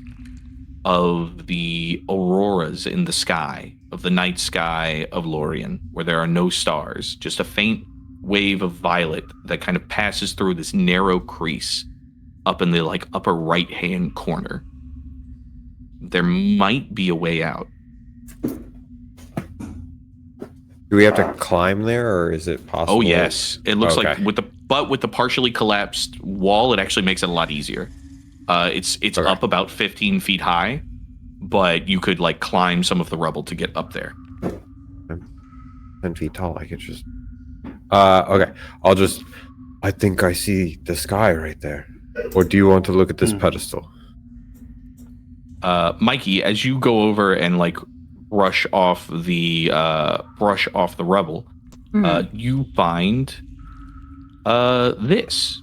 of the auroras in the sky, of the night sky of Lorien, where there are no stars, just a faint wave of violet that kind of passes through this narrow crease up in the like upper right hand corner. There might be a way out. Do we have to climb there, or is it possible? Oh yes, it looks Okay. like with the partially collapsed wall, it actually makes it a lot easier. It's Okay. up about 15 feet high, but you could like climb some of the rubble to get up there. I'm 10 feet tall. I could just. Okay. I think I see the sky right there. Or do you want to look at this pedestal? Mykie, as you go over and like brush off the rubble, you find this.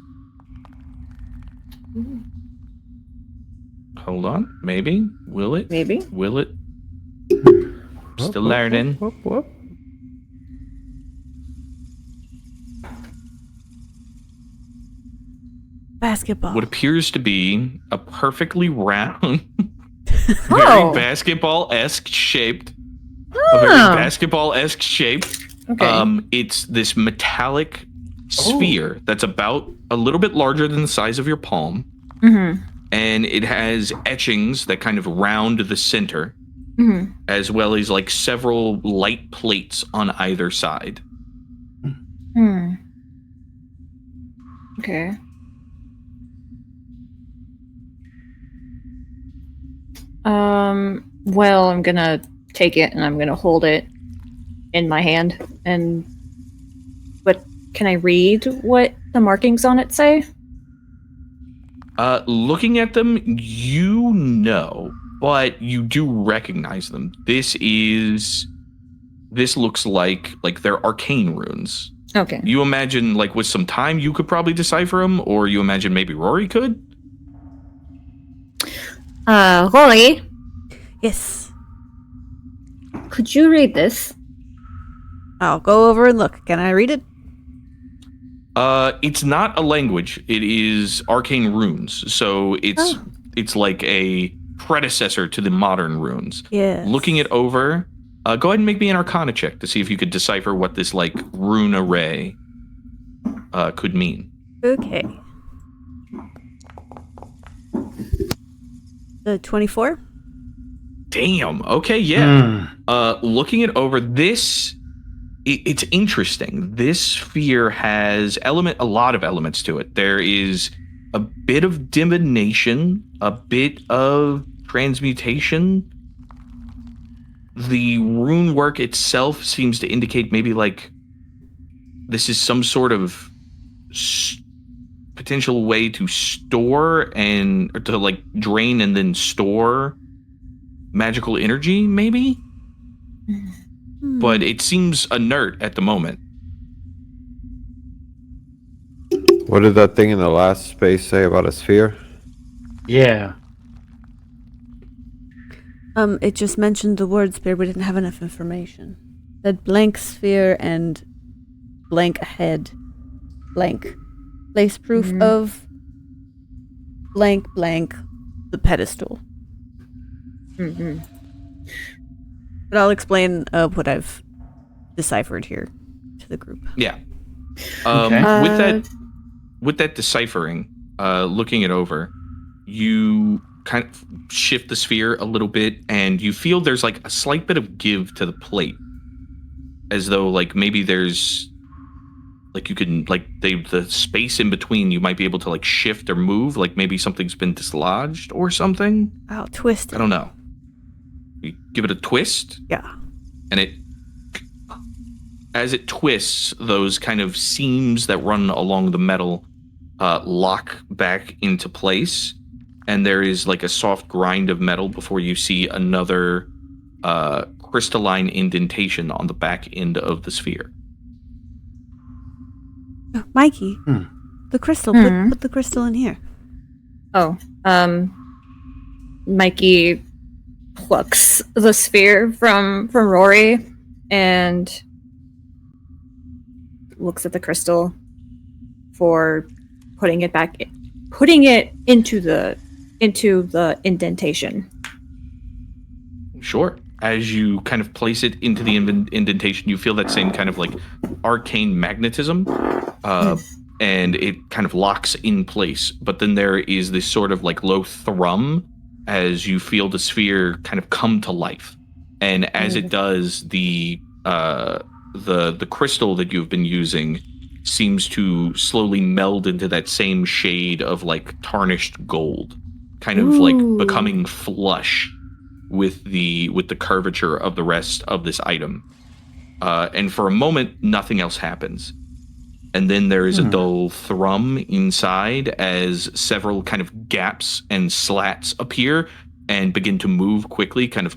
Hold on, maybe will it? Maybe. Will it? Still learning. Whoop. Basketball. What appears to be a perfectly round, very basketball-esque shaped. A very basketball-esque shape. Okay. It's this metallic sphere that's about a little bit larger than the size of your palm. Mm-hmm. And it has etchings that kind of round the center, as well as like several light plates on either side. Okay. Well, I'm gonna take it and I'm gonna hold it in my hand. But can I read what the markings on it say? Looking at them, you know, but you do recognize them. This looks like they're arcane runes. Okay. You imagine like with some time you could probably decipher them, or you imagine maybe Rori could? Rori, Yes. could you read this? I'll go over and look. Can I read it? It's not a language. It is arcane runes. So it's like a predecessor to the modern runes. Yeah. Looking it over, go ahead and make me an Arcana check to see if you could decipher what this like rune array could mean. Okay. 24? Damn. Okay, yeah. Looking it over, it's interesting. This sphere has a lot of elements to it. There is a bit of divination, a bit of transmutation. The rune work itself seems to indicate maybe like this is some sort of potential way to store and or to like drain and then store magical energy, maybe. But it seems inert at the moment. What did that thing in the last space say about a sphere? Yeah. It just mentioned the word sphere. We didn't have enough information. It said blank sphere and blank ahead. Blank. Place proof of blank blank the pedestal. Mm-hmm. But I'll explain what I've deciphered here to the group. Yeah. Okay. With that deciphering, looking it over, you kind of shift the sphere a little bit, and you feel there's like a slight bit of give to the plate, as though like maybe there's like you can like the space in between you might be able to like shift or move, like maybe something's been dislodged or something. I'll twist it. I don't know. You give it a twist. Yeah. And as it twists, those kind of seams that run along the metal lock back into place, and there is like a soft grind of metal before you see another crystalline indentation on the back end of the sphere. Oh, Mykie, the crystal. Put the crystal in here. Oh, Mykie plucks the sphere from Rori and looks at the crystal for putting it into the indentation. Sure. As you kind of place it into the indentation, you feel that same kind of like arcane magnetism, and it kind of locks in place. But then there is this sort of like low thrum as you feel the sphere kind of come to life. And as it does, the crystal that you've been using seems to slowly meld into that same shade of like tarnished gold, kind of like becoming flush with the curvature of the rest of this item. And for a moment, nothing else happens. And then there is a dull thrum inside as several kind of gaps and slats appear and begin to move quickly, kind of.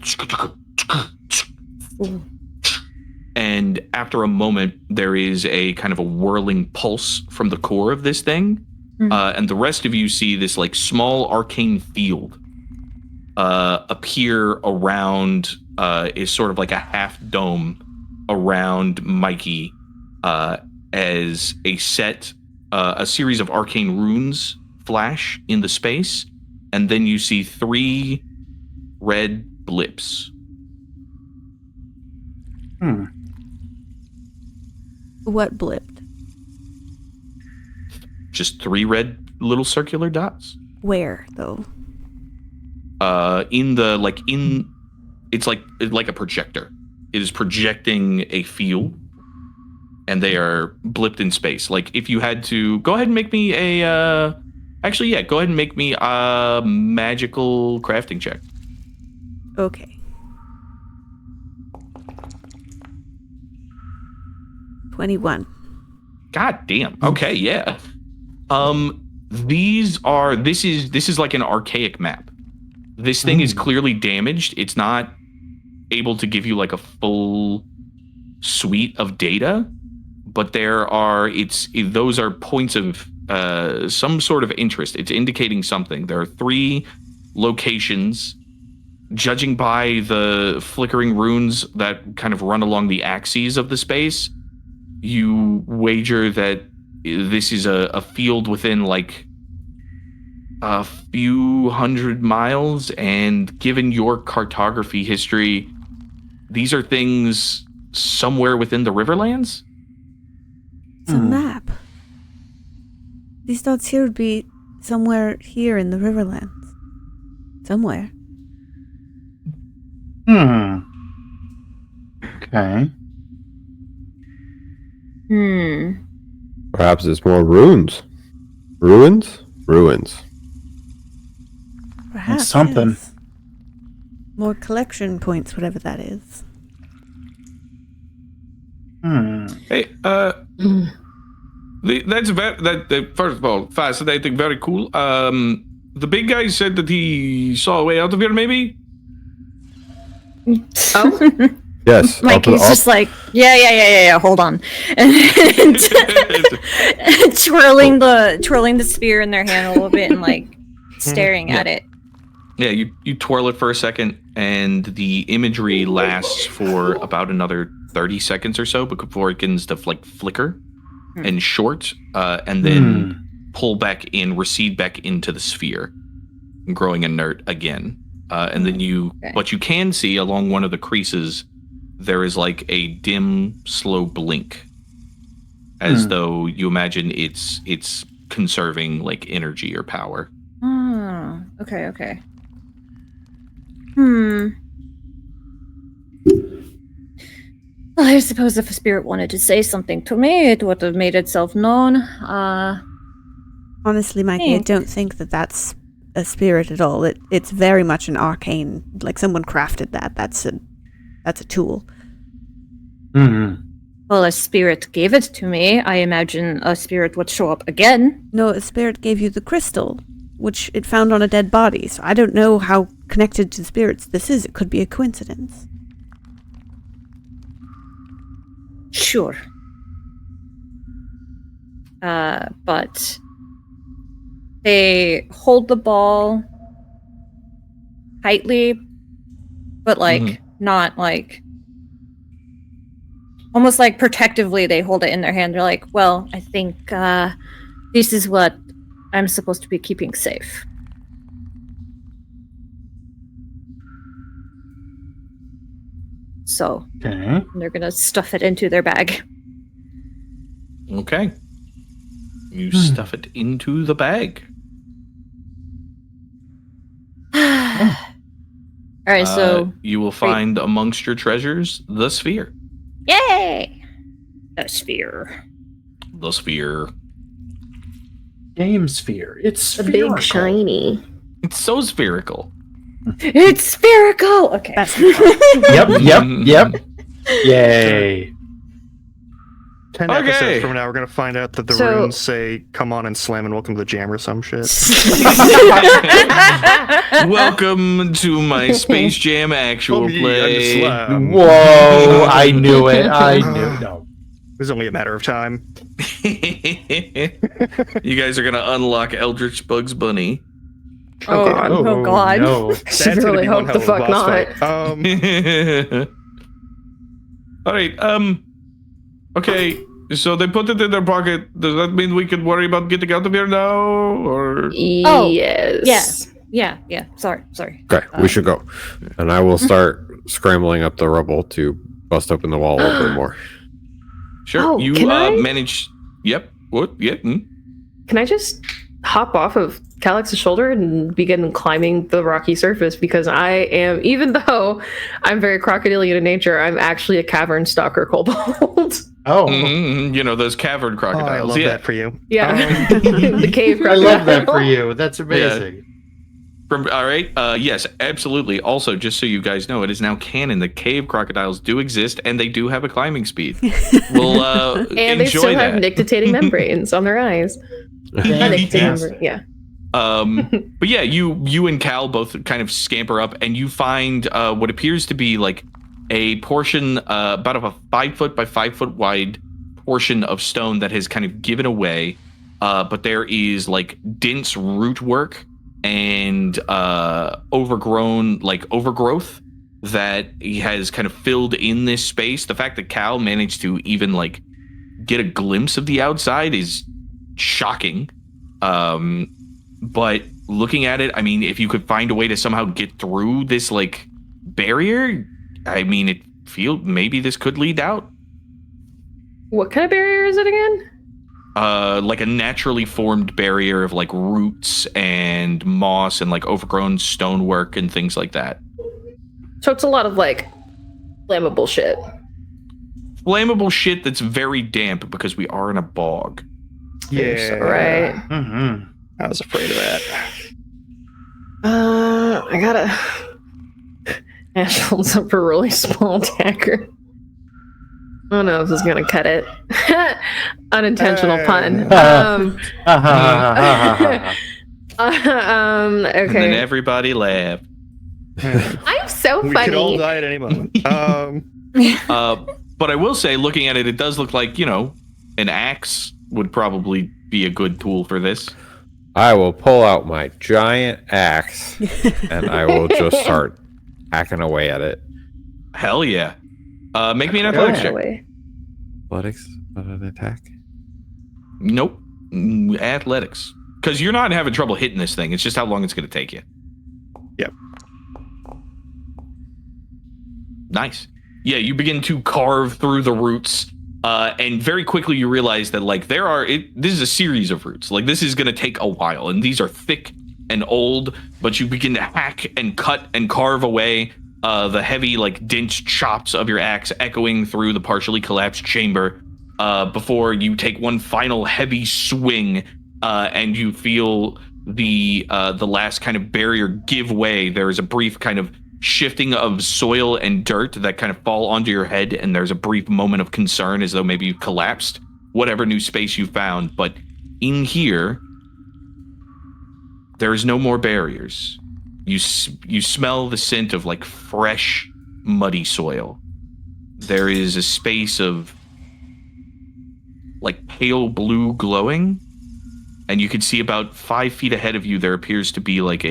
And after a moment, there is a kind of a whirling pulse from the core of this thing. And the rest of you see this like small arcane field appear around, is sort of like a half dome around Mykie, as a series of arcane runes flash in the space, and then you see 3 red blips. What blipped? Just 3 red little circular dots. Where though? It's like a projector. It is projecting a field, and they are blipped in space. Like if you had to go ahead and make me go ahead and make me a magical crafting check. Okay. 21. God damn. Okay, yeah. This is like an archaic map. This thing is clearly damaged. It's not able to give you like a full suite of data, but those are points of some sort of interest. It's indicating something. There are 3 locations judging by the flickering runes that kind of run along the axes of the space, you wager that this is a field within like a few hundred miles, and given your cartography history, these are things somewhere within the Riverlands? It's a map. These dots here would be somewhere here in the Riverlands. Somewhere. Okay. Perhaps it's more ruins. Ruins? Ruins. Perhaps. something. Yes. More collection points, whatever that is. Hey, that's first of all fascinating, very cool. The big guy said that he saw a way out of here, maybe. Oh, Yes. Mikey's just like, yeah, hold on. And twirling the spear in their hand a little bit and like staring at it. Yeah, you twirl it for a second, and the imagery lasts for about another 30 seconds or so before it begins to like flicker and short, and then pull back in, recede back into the sphere, growing inert again. And then what you can see along one of the creases, there is like a dim, slow blink, as though you imagine it's conserving like energy or power. Oh, okay. Well, I suppose if a spirit wanted to say something to me, it would have made itself known. Honestly, Mikey, I don't think that that's a spirit at all. It's very much an arcane. Like someone crafted that. That's a tool. Well, a spirit gave it to me. I imagine a spirit would show up again. No, a spirit gave you the crystal, which it found on a dead body. So I don't know how connected to spirits this is. It could be a coincidence. Sure. But they hold the ball tightly, but like not like almost like protectively. They hold it in their hand. They're like, well, I think this is what I'm supposed to be keeping safe. So they're gonna stuff it into their bag. Okay. You stuff it into the bag. All right, so you will find amongst your treasures the sphere. yay! A sphere. The sphere. Game sphere. It's a spherical. big shiny. It's so spherical. It's spherical. Okay. Yep. Yay. 10 Okay. episodes from now, we're going to find out that the runes say, come on and slam and welcome to the jam or some shit. Welcome to my Space Jam actual play. Whoa! I knew it. I knew. No. It was only a matter of time. You guys are going to unlock Eldritch Bugs Bunny. Oh god. Oh god. No. That's Should gonna really be one hope the hell of a fuck boss not. fight. All right. Okay. So they put it in their pocket. Does that mean we can worry about getting out of here now, or? Oh, Yes. Yeah. Sorry. Okay, we should go. And I will start scrambling up the rubble to bust open the wall a little bit more. Sure. Oh, You can I? manage. Yep. What? Yeah. Can I just hop off of Calix's shoulder and begin climbing the rocky surface? Because I am, even though I'm very crocodilian in nature, I'm actually a cavern stalker kobold. Oh. You know those cavern Oh, crocodiles. I love yeah. that for you. Yeah. The cave I crocodile. love that for you. That's amazing. All right. Yes, absolutely. Also, just so you guys know, it is now canon that cave crocodiles do exist, and they do have a climbing speed. We'll And they enjoy still that. have nictitating membranes on their eyes. Not nictitating membrane, yeah. But yeah, you and Cal both kind of scamper up, and you find what appears to be like a portion, about of a 5 foot by 5 foot wide portion of stone that has kind of given away. But there is like dense root work and overgrown, like overgrowth that has kind of filled in this space. The fact that Cal managed to even like get a glimpse of the outside is shocking. But looking at it, I mean, if you could find a way to somehow get through this like barrier, I mean, maybe this could lead out. What kind of barrier is it again? Like a naturally formed barrier of like roots and moss and like overgrown stonework and things like that. So it's a lot of like flammable shit. Flammable shit that's very damp because we are in a bog. Yeah. Right. Mm-hmm. I was afraid of that. I gotta. Ashe holds up a really small dagger. I don't know if this is gonna cut it. Unintentional pun. Okay. And then everybody laughed. I'm so We funny. could all die at any moment. But I will say, looking at it, it does look like, an axe would probably be a good tool for this. I will pull out my giant axe and I will just start hacking away at it. Hell yeah. Make me an athletics check. Athletics? Not an attack? Nope. Athletics. Because you're not having trouble hitting this thing. It's just how long it's going to take you. Yep. Nice. Yeah, you begin to carve through the roots. And very quickly you realize that like this is a series of roots. Like this is going to take a while, and these are thick and old, but you begin to hack and cut and carve away, the heavy like dense chops of your axe echoing through the partially collapsed chamber, before you take one final heavy swing, and you feel the last kind of barrier give way. There is a brief kind of shifting of soil and dirt that kind of fall onto your head, and there's a brief moment of concern as though maybe you collapsed whatever new space you found. But in here, there is no more barriers. You smell the scent of like fresh, muddy soil. There is a space of like pale blue glowing, and you can see about 5 feet ahead of you there appears to be like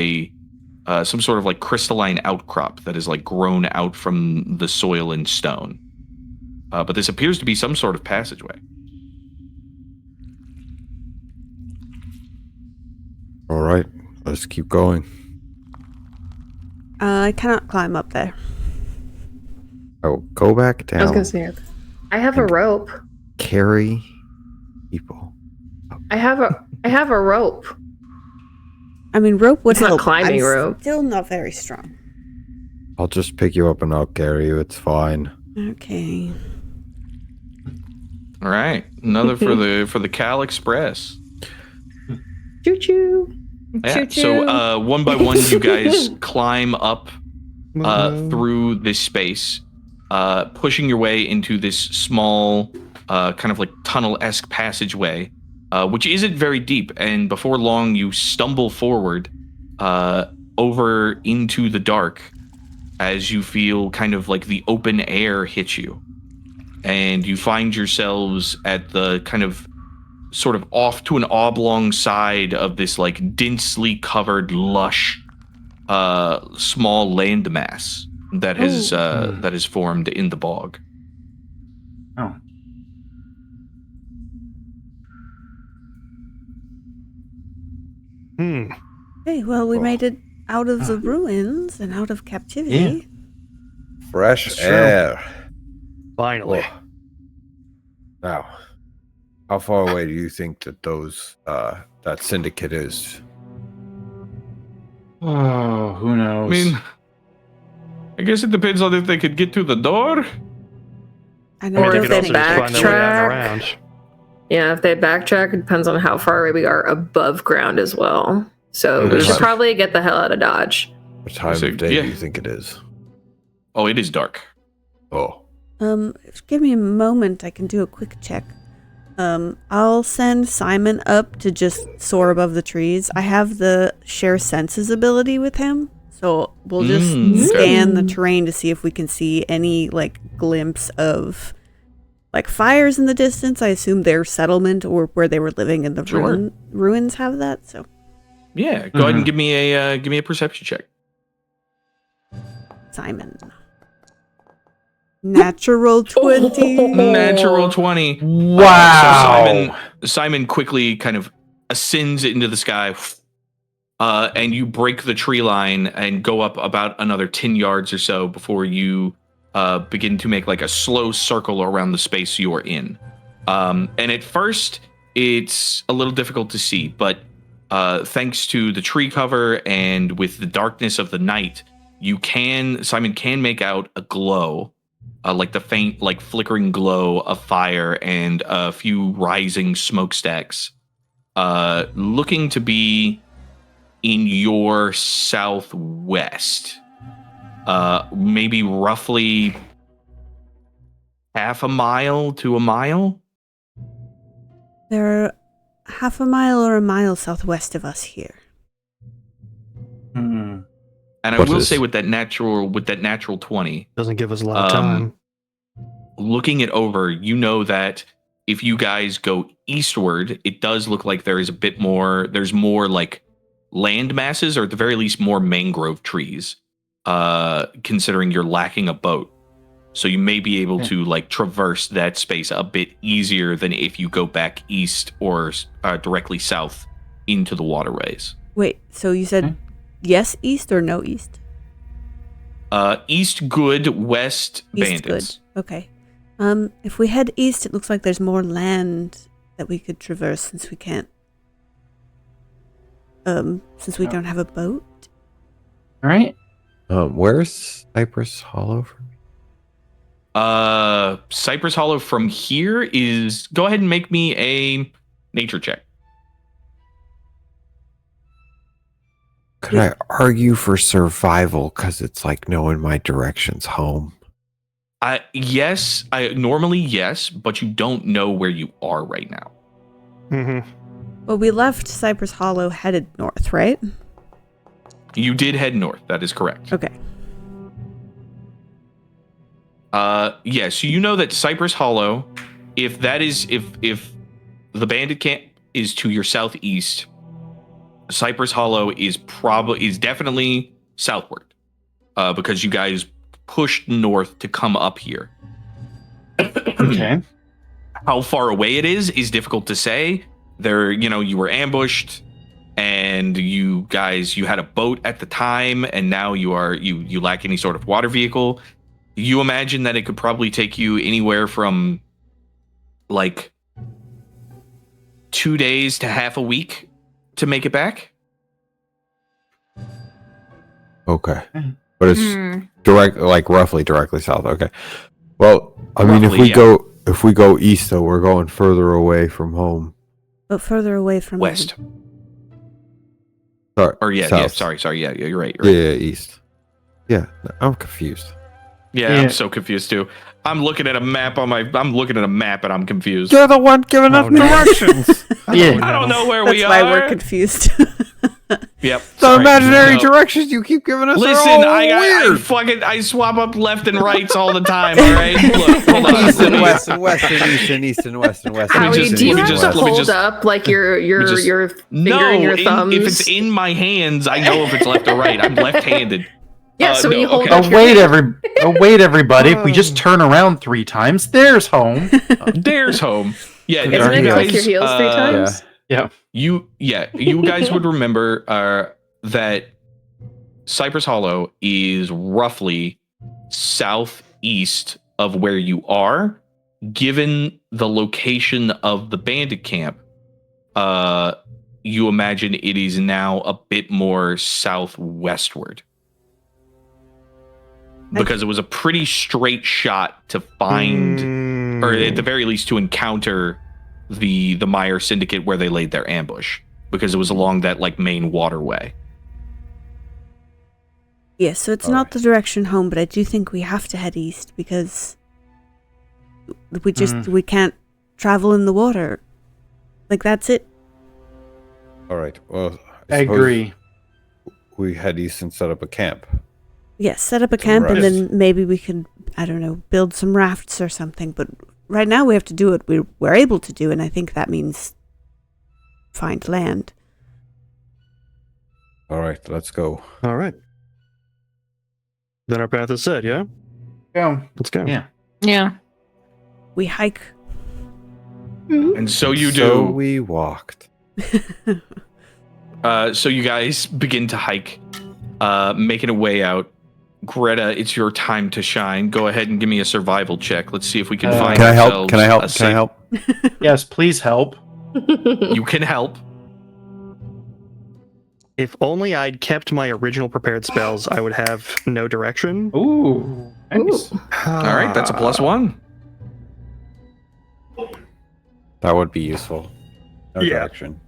some sort of like crystalline outcrop that is like grown out from the soil and stone. But this appears to be some sort of passageway. All right, let's keep going. I cannot climb up there. I will go back down. I was gonna say, I have a rope. Carry people. I have a rope. I mean, rope would It's not help. climbing I'm rope. Still not very strong. I'll just pick you up and I'll carry you. It's fine. Okay. All right, another for the Cal Express. Choo choo. Yeah. Choo-choo. So one by one, you guys climb up through this space, pushing your way into this small, kind of like tunnel-esque passageway, which isn't very deep. And before long, you stumble forward over into the dark as you feel kind of like the open air hit you. And you find yourselves at the kind of sort of off to an oblong side of this like densely covered, lush, small landmass that has formed in the bog. Oh. Hey, well, we made it out of the ruins and out of captivity. Fresh That's true. air. Finally. Now, how far away do you think that that syndicate is? Oh, who knows? I mean, I guess it depends on if they could get to the door. And Or I They don't if could also think just find their way down backtrack. around. Yeah, if they backtrack, it depends on how far away we are above ground as well. So we There's should like- probably get the hell out of Dodge. What time So, of day yeah. do you think it is? Oh, it is dark. Oh, give me a moment. I can do a quick check. I'll send Simon up to just soar above the trees. I have the share senses ability with him, so we'll just okay. scan the terrain to see if we can see any like glimpse of like fires in the distance. I assume their settlement or where they were living in the Sure. ruins have that. So Yeah, go ahead and give me a perception check. Simon. Natural 20. Natural 20. Wow. So Simon quickly kind of ascends into the sky, and you break the tree line and go up about another 10 yards or so before you begin to make like a slow circle around the space you're in. And at first, it's a little difficult to see, but thanks to the tree cover and with the darkness of the night, Simon can make out a glow. Like the faint, like flickering glow of fire and a few rising smokestacks, looking to be in your southwest, maybe roughly half a mile to a mile. They're half a mile or a mile southwest of us here. And I will say with that natural 20, Doesn't give us a lot of time. Looking it over, you know that if you guys go eastward, it does look like there's more like land masses, or at the very least more mangrove trees, considering you're lacking a boat. So you may be able to like traverse that space a bit easier than if you go back east or directly south into the waterways. Wait, so you said yes east or no east? East good, west East bandits. good. Okay. If we head east, it looks like there's more land that we could traverse since we can't. Since we don't have a boat. All right. Where's Cypress Hollow from? Cypress Hollow from here is. Go ahead and make me a nature check. Could I argue for survival because it's like knowing my direction's home? Yes, normally yes, but you don't know where you are right now. Mm-hmm. Well, we left Cypress Hollow headed north, right? You did head north. That is correct. Okay. Yeah, so you know that Cypress Hollow, if the bandit camp is to your southeast, Cypress Hollow is definitely southward, because you guys pushed north to come up here. Okay. How far away it is difficult to say. You were ambushed, and you had a boat at the time, and now you lack any sort of water vehicle. You imagine that it could probably take you anywhere from like 2 days to half a week to make it back. Okay. But it's roughly directly south. Okay. Well, I mean, Roughly, if we go east, though, we're going further away from home. But further away from West. Sorry. Or yeah, south. sorry. Yeah, you're right. Yeah, east. Yeah, I'm confused. Yeah, I'm so confused too. I'm looking at a map and I'm confused. You're the one giving us directions. Yeah. I don't know where That's we are. why we're confused. Yep. The sorry. imaginary No. directions you keep giving us Listen, are all weird. I swap up left and rights all the time. All right, look, hold on. East and west and west and east and east and west and west. Howie, just- do you let me have just- to let me hold just- up like your finger and your thumbs? if it's in my hands, I know if it's left or right. I'm left-handed. Yeah, so when you hold okay. up Oh your wait, everybody! If we just turn around 3 times, there's home. There's home. Yeah, Isn't Isn't it Yeah. click your heels 3 times? You guys would remember that Cypress Hollow is roughly southeast of where you are. Given the location of the bandit camp, you imagine it is now a bit more southwestward. Because it was a pretty straight shot to find, or at the very least to encounter the Meyer Syndicate where they laid their ambush, because it was along that like main waterway. Yes, so it's not the direction home, but I do think we have to head east because we can't travel in the water. Like, that's it. All right. Well, I suppose agree. We head east and set up a camp. Yes, set up a camp and rest. then maybe we could, I don't know, build some rafts or something. But right now we have to do what we're able to do, and I think that means find land. All right, let's go. All right. Then our path is set, yeah? Go. Let's go. Yeah. Yeah. We hike. And so you So do. we walked. So you guys begin to hike, making a way out. Greta, it's your time to shine. Go ahead and give me a survival check. Let's see if we can find Can I help? ourselves Can I help? a Can I safe- help? Yes, please help. You can help. If only I'd kept my original prepared spells, I would have no direction. Ooh. Nice. All right, that's a +1. That would be useful. No Yeah. direction.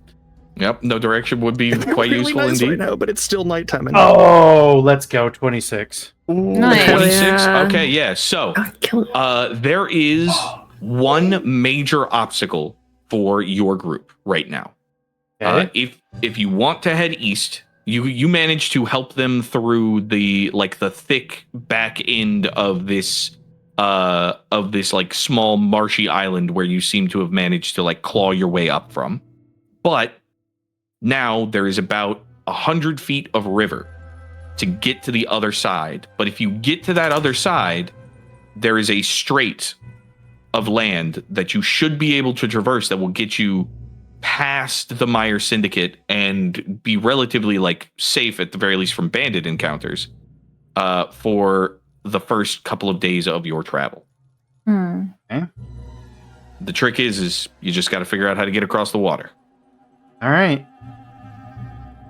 Yep, no direction would be quite Really useful nice indeed. right now, but it's still nighttime. And Oh, let's go. 26. Nice. 26. Yeah. Okay, yeah. So, Kill there is one major obstacle for your group right now. Okay. If you want to head east, you manage to help them through the thick back end of this like small marshy island where you seem to have managed to like claw your way up from. But now there is about 100 feet of river to get to the other side. But if you get to that other side, there is a strait of land that you should be able to traverse that will get you past the Meyer Syndicate and be relatively like safe at the very least from bandit encounters for the first couple of days of your travel. Hmm. The trick is you just got to figure out how to get across the water. All right.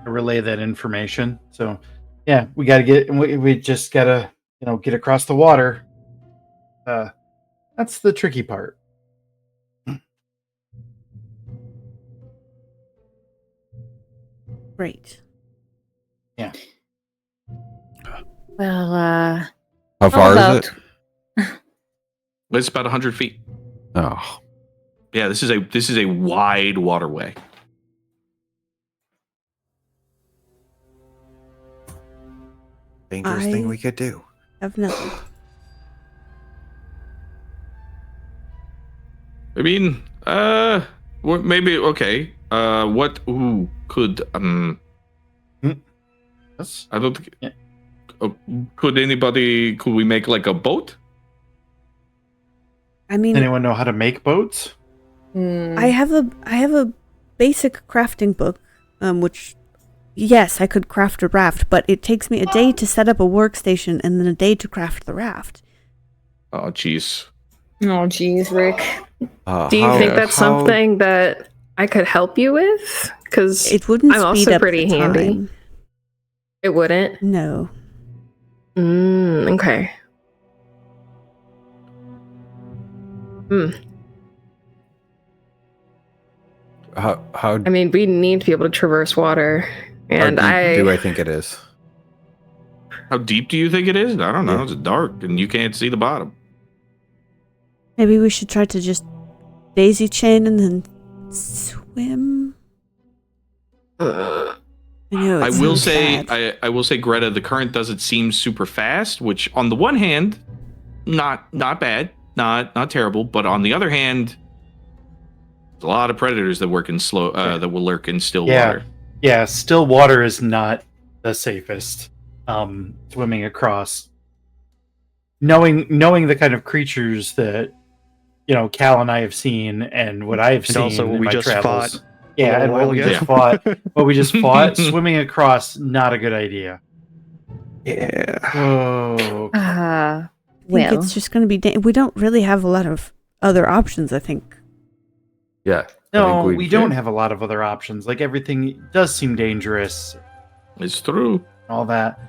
I relay that information. So, yeah, we got to get. We just got to, get across the water. That's the tricky part. Great. Well, How far is it? It's about 100 feet. Oh, Yeah, this is a wide waterway. dangerous I- thing we could do. Have nothing. I mean, maybe okay. What? Who could? Yes. I don't think. Yeah. Could anybody? Could we make like a boat? I mean, Anyone know how to make boats? I have a basic crafting book, which, yes, I could craft a raft, but it takes me a day to set up a workstation and then a day to craft the raft. Oh, jeez. oh, geez, Rick. Do you think that's something that I could help you with? Because It wouldn't I'm speed also up pretty the handy. time. it wouldn't. No. Okay. How I mean, we need to be able to traverse water, and do I think it is? How deep do you think it is? I don't know. Yeah. It's dark and you can't see the bottom. Maybe we should try to just daisy chain and then swim. I know I it will sounds say, bad. I will say, Greta, the current doesn't seem super fast. Which, on the one hand, not bad, not terrible. But on the other hand, there's a lot of predators that work in slow that will lurk in still water. Yeah, still water is not the safest. Swimming across. Knowing the kind of creatures that Cal and I have seen, and what I have And seen also what in we my just travels. fought Yeah, a and while what we ago. just fought. What we just fought. Swimming across, not a good idea. Yeah. Oh, I think Well, it's just going to be... we don't really have a lot of other options, I think. Yeah. no, we don't have a lot of other options. Like, everything does seem dangerous. It's true. All that.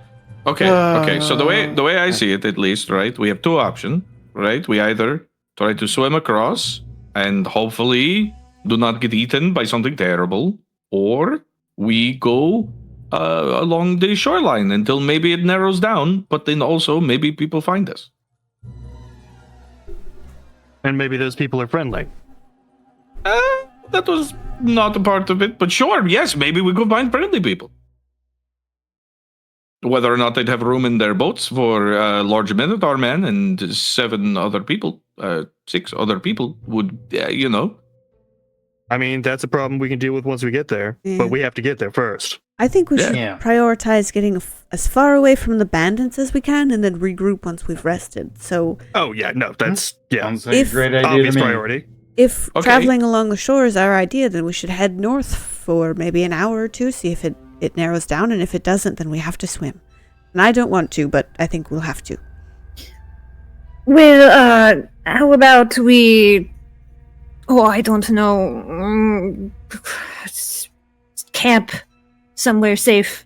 Okay. So the way I see it, at least, right? We have two options, right? We either try to swim across and hopefully do not get eaten by something terrible, or we go along the shoreline until maybe it narrows down, but then also maybe people find us. And maybe those people are friendly. That was not a part of it, but sure, yes, maybe we could find friendly people. Whether or not they'd have room in their boats for large Minotaur men and 6 other people would, I mean, that's a problem we can deal with once we get there, Yeah. but we have to get there first. I think we should Yeah. prioritize getting as far away from the bandits as we can, and then regroup once we've rested. So, Oh yeah, no, that's Sounds like If- a great idea obvious to me. priority. if Okay. traveling along the shore is our idea, then we should head north for maybe an hour or two, see if it narrows down, and if it doesn't, then we have to swim. And I don't want to, but I think we'll have to. Well, how about we... Oh, I don't know. Camp somewhere safe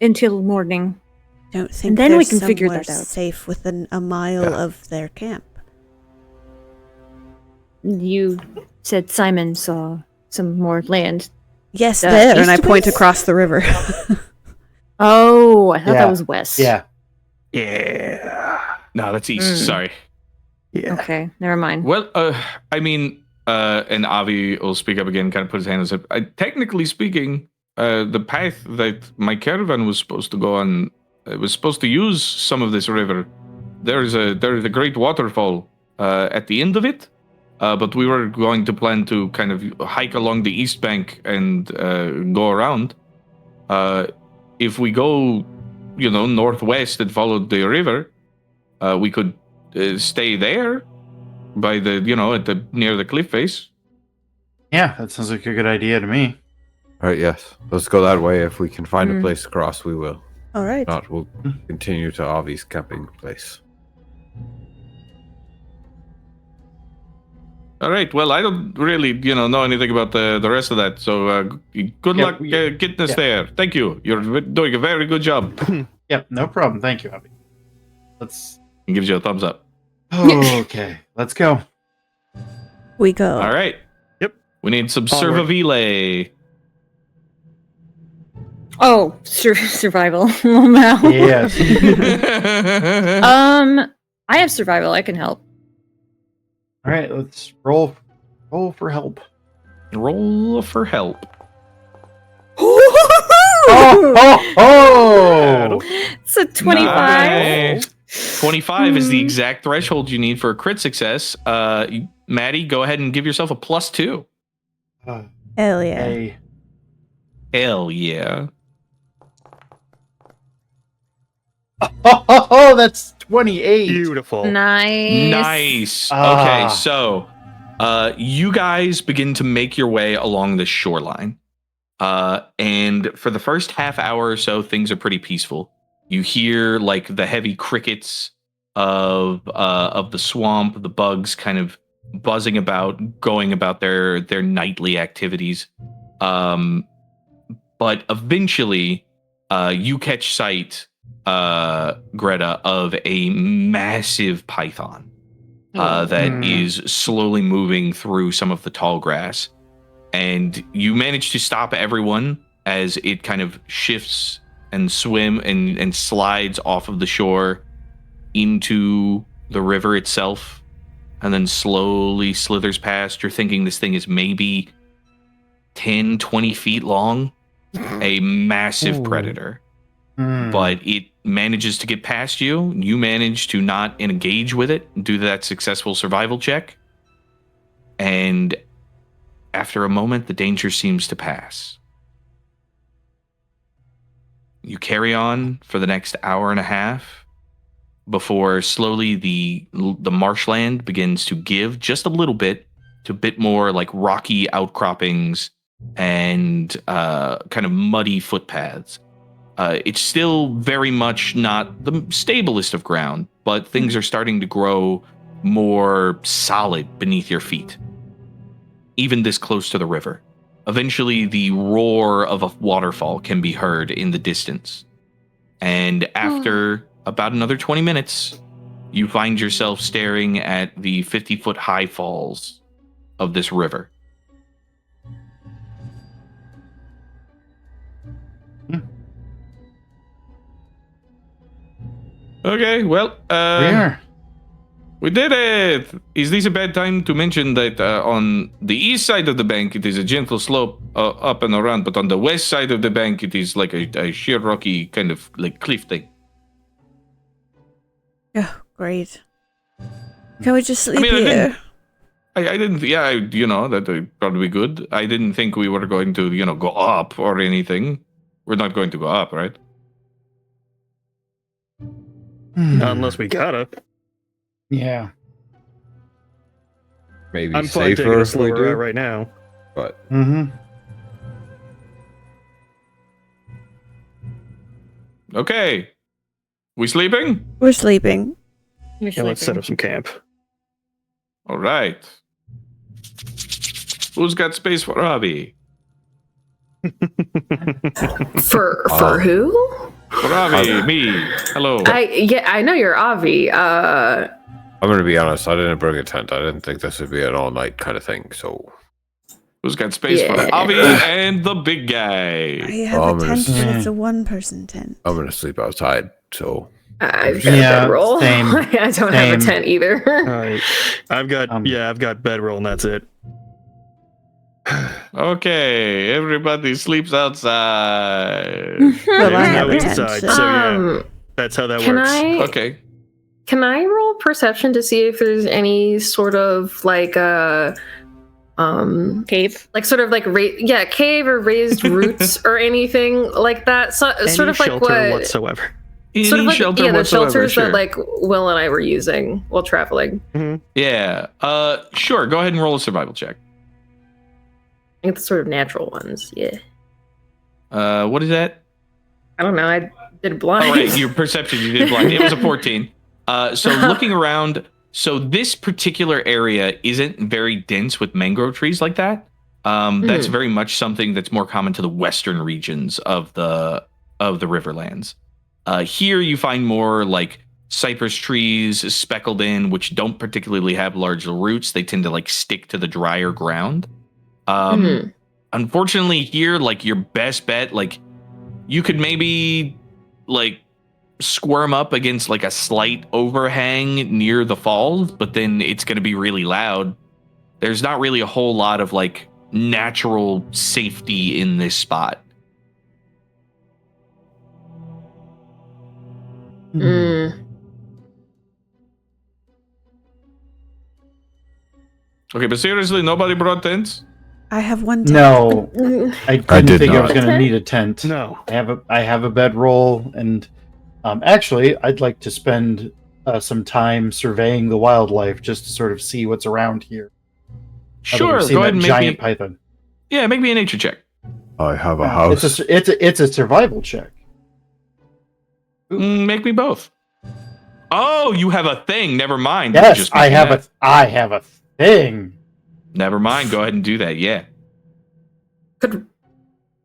until morning. Don't think then we there's can figure somewhere that out. safe within a mile of their camp. You said Simon saw some more land. Yes, The there, and I east point west? across the river. Oh, I thought Yeah. that was west. Yeah. Yeah. No, that's east. Sorry. Yeah. Okay, never mind. Well, I mean, and Avi will speak up again, kind of put his hand on his hip. Technically speaking, the path that my caravan was supposed to go on, was supposed to use some of this river. There is a great waterfall at the end of it, but we were going to plan to kind of hike along the east bank and go around. If we go, northwest and follow the river, we could stay there by the, near the cliff face. Yeah, that sounds like a good idea to me. All right, yes. Let's go that way. If we can find Mm. a place to cross, we will. All right. If not, we'll continue to Avi's camping place. All right. Well, I don't really, know anything about the rest of that. So good Yeah, luck getting us yeah. there. Thank you. You're doing a very good job. Yep, no problem. Thank you, Abby. Let's. He gives you a thumbs up. Okay, let's go. We go. All right. Yep. We need some Onward. survivile. Oh, survival. Oh, no. Yes. I have survival. I can help. All right, let's roll for help. Roll for help. Oh! It's a 25. Nice. 25 is the exact threshold you need for a crit success. Maddie, go ahead and give yourself a +2. Hell yeah. Hey. Hell yeah. Oh, that's 28. Beautiful. Nice. Nice. Ah. Okay, so you guys begin to make your way along the shoreline. And for the first half hour or so, things are pretty peaceful. You hear like the heavy crickets of the swamp, the bugs kind of buzzing about, going about their nightly activities. But eventually, you catch sight, Greta, of a massive python that is slowly moving through some of the tall grass. And you manage to stop everyone as it kind of shifts and and slides off of the shore into the river itself, and then slowly slithers past. You're thinking this thing is maybe 10, 20 feet long, a massive predator. But it manages to get past you. You manage to not engage with it, do that successful survival check. And after a moment, the danger seems to pass. You carry on for the next hour and a half before slowly the marshland begins to give just a little bit to a bit more like rocky outcroppings and kind of muddy footpaths. It's still very much not the stablest of ground, but things are starting to grow more solid beneath your feet, even this close to the river. Eventually, the roar of a waterfall can be heard in the distance. And after about another 20 minutes, you find yourself staring at the 50-foot high falls of this river. Okay, well, Where? we did it! Is this a bad time to mention that on the east side of the bank, it is a gentle slope up and around, but on the west side of the bank, it is like a sheer rocky kind of like cliff thing. Oh, great. Can we just sleep I here? didn't, that would probably be good. I didn't think we were going to, go up or anything. We're not going to go up, right? Not unless we gotta. Yeah. Maybe I'm fine taking safer a if we slower route do. right now. But Mm-hmm. Okay. We sleeping? We're sleeping. You're Yeah, let's set sleeping. up some camp. All right. Who's got space for Avi? For who? For Avi, me. Hello. I know you're Avi. I'm gonna be honest. I didn't bring a tent. I didn't think this would be an all-night kind of thing. So Who's got space for Yeah. Avi and the big guy? I have Oh, a I'm gonna tent, but s- it's a one-person tent. I'm gonna sleep outside. So I've got Yeah, a bedroll. same, I don't have same. a tent either. Alright. I've got I've got bedroll and that's it. Okay, everybody sleeps outside. Well, I There's have no a tent. inside, so- so yeah, that's how that Can works. Okay. Can I roll perception to see if there's any sort of like a Cave. like sort of like cave or raised roots or anything like that? So, Any sort of like shelter what whatsoever. sort of like shelter the whatsoever, shelters sure. that like Will and I were using while traveling. Yeah. Sure. Go ahead and roll a survival check. I think the sort of natural ones. Yeah. What is that? I don't know. I did blind. Oh, right. Your perception, you did blind. It was a 14. So looking around, so this particular area isn't very dense with mangrove trees like that. That's very much something that's more common to the western regions of the Riverlands. Here you find more like cypress trees speckled in, which don't particularly have large roots. They tend to like stick to the drier ground. Unfortunately, here, like your best bet, like you could maybe like squirm up against like a slight overhang near the falls, but then it's going to be really loud. There's not really a whole lot of like natural safety in this spot. Okay, but seriously, nobody brought tents? I have one tent. No, I didn't did think I was not. going to need a tent. No. I have a bedroll, and actually, I'd like to spend some time surveying the wildlife just to sort of see what's around here. Now that Sure, we've seen go that ahead and giant python. make me a nature check. I have a house. It's a survival check. Make me both. Oh, you have a thing. Never mind. Yes, Just I making have that. I have a thing. Never mind. Go ahead and do that. Yeah. Could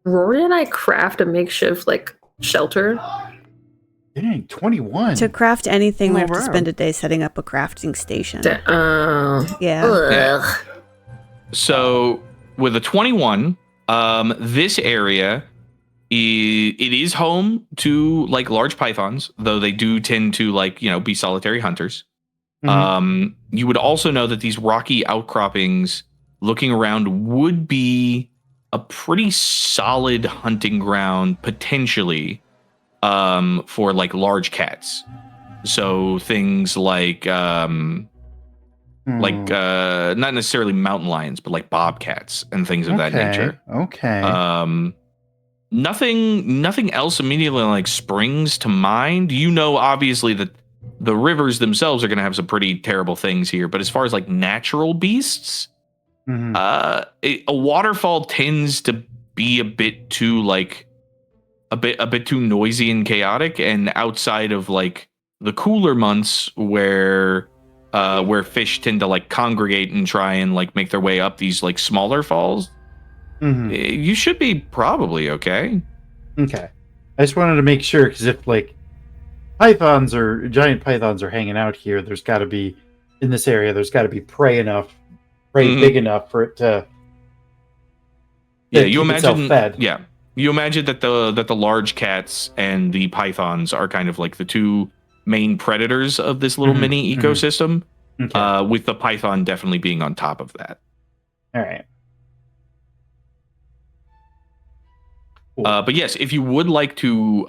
Rori and I craft a makeshift like shelter? Dang, 21. To craft anything, we Oh, have to wow. spend a day setting up a crafting station. Yeah. Yeah. So with a 21, this area it is home to like large pythons, though they do tend to like, be solitary hunters. Mhm. You would also know that these rocky outcroppings looking around would be a pretty solid hunting ground potentially for like large cats. So things like not necessarily mountain lions, but like bobcats and things of that nature. Okay. Nothing else immediately like springs to mind. Obviously that the rivers themselves are going to have some pretty terrible things here, but as far as like natural beasts, Mhm. a waterfall tends to be a bit too like a bit too noisy and chaotic, and outside of like the cooler months where fish tend to like congregate and try and like make their way up these like smaller falls, you should be probably okay. Okay. I just wanted to make sure, because if like giant pythons are hanging out here, there's got to be in this area. There's got to be prey big enough for it to. Yeah, keep you itself imagine. fed. Yeah, you imagine that the large cats and the pythons are kind of like the two main predators of this little mini ecosystem. Okay. With the python definitely being on top of that. All right. Cool. But yes, if you would like to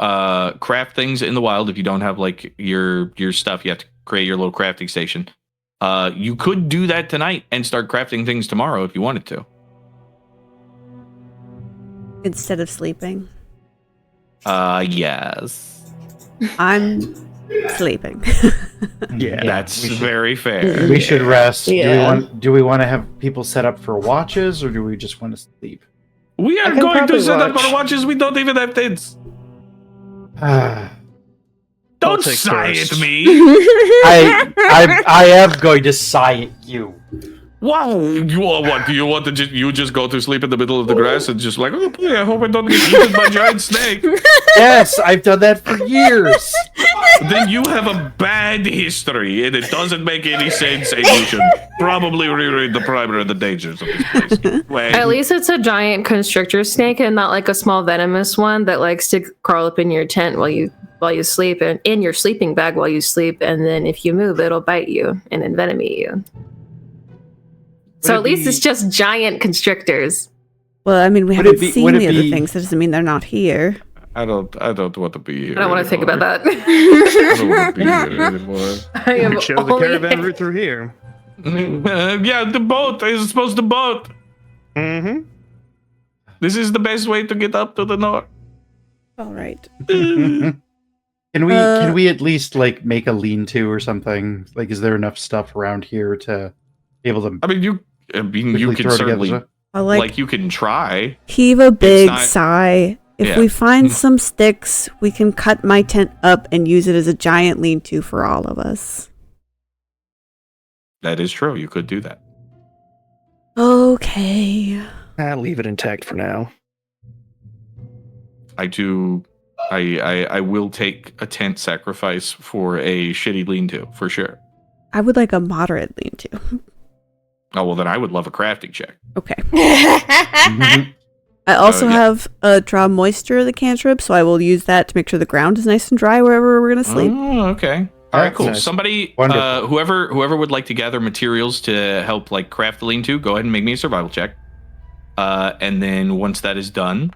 craft things in the wild, if you don't have like your stuff, you have to create your little crafting station. You could do that tonight and start crafting things tomorrow if you wanted to. Instead of sleeping. Yes. I'm sleeping. Yeah. That's we should- very fair. We should rest. Yeah. Do we want to have people set up for watches, or do we just want to sleep? We I are can going to probably set up watch. our watches. We don't even have tents. I Don't take sigh first. at me. I am going to sigh at you. Wow. What do you want to just go to sleep in the middle of the grass and just like, oh boy, I hope I don't get eaten by a giant snake. Yes, I've done that for years. Then you have a bad history and it doesn't make any sense and you should probably reread the primer and the dangers of this place. Wait. At least it's a giant constrictor snake and not like a small venomous one that likes to crawl up in your tent while you sleep and in your sleeping bag while you sleep, and then if you move, it'll bite you and envenomate you. So it at least be- it's just giant constrictors. Well, I mean, we Would haven't it be- seen would it the other be- things. That doesn't mean they're not here. I don't want to be here. I don't want to think about that. I don't want to be here anymore. I am We chose the only- caravan route through here. Yeah, the boat is supposed to boat. Mm-hmm. This is the best way to get up to the north. All right. Can we at least like make a lean-to or something? Like, is there enough stuff around here to be able to I mean, you quickly can throw together certainly stuff? I'll like you can try. heave a big not- sigh. If Yeah. we find some sticks, we can cut my tent up and use it as a giant lean-to for all of us. That is true. You could do that. Okay. I'll leave it intact for now. I do. I will take a tent sacrifice for a shitty lean-to for sure. I would like a moderate lean-to. Oh well, then I would love a crafting check. Okay. Mhm. I also yeah. have a draw moisture the cantrip, so I will use that to make sure the ground is nice and dry wherever we're gonna sleep. Oh, okay. All right, cool. Nice. Somebody, Wonderful. whoever would like to gather materials to help like craft the lean-to, go ahead and make me a survival check. And then once that is done,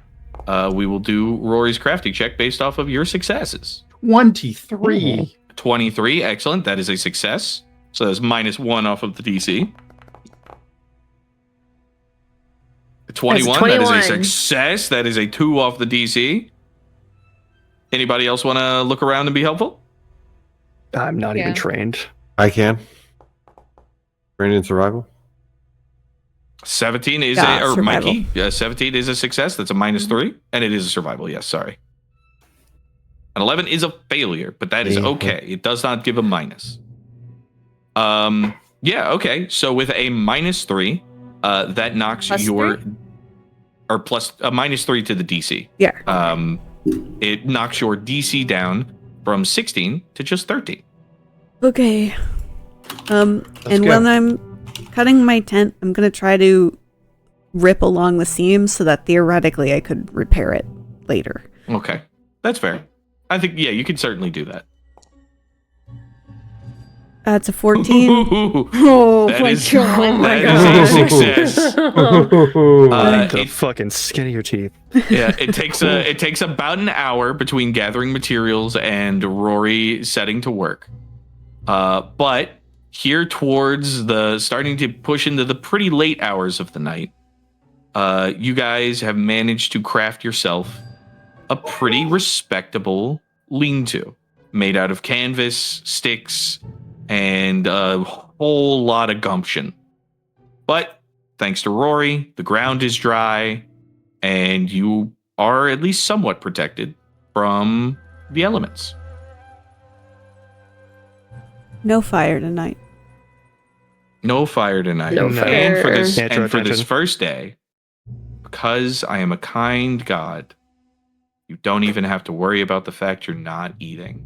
we will do Rory's crafting check based off of your successes. 23. 23, excellent. That is a success. So that's -1 off of the DC. 21, that is a 21. success. That is a 2 off the DC. Anybody else want to look around and be helpful? I'm not even Yeah. trained. I can. Brandon survival. 17 is Yeah, or survival. Mykie, 17 is a success. That's a -3, and it is a survival. Yes, sorry. An 11 is a failure, but that is Yeah. okay. It does not give a minus. Yeah, okay. So with a -3, that knocks Plus your 3? or plus a -3 to the DC. Yeah. It knocks your DC down from 16 to just 13. Okay. And go. when I'm cutting my tent, I'm gonna try to rip along the seams so that theoretically I could repair it later. Okay, that's fair. I think you can certainly do that. That's a 14. Oh That my is- god. Oh my that god. is a success. The It- fucking skin of your teeth. Yeah, it takes about an hour between gathering materials and Rory setting to work. But here towards the starting to push into the pretty late hours of the night, you guys have managed to craft yourself a pretty respectable lean-to made out of canvas, sticks, and a whole lot of gumption. But thanks to Rory, the ground is dry, and you are at least somewhat protected from the elements. No fire tonight. No fire tonight. No And for this fire. and for this Attention. first day, because I am a kind God, you don't even have to worry about the fact you're not eating.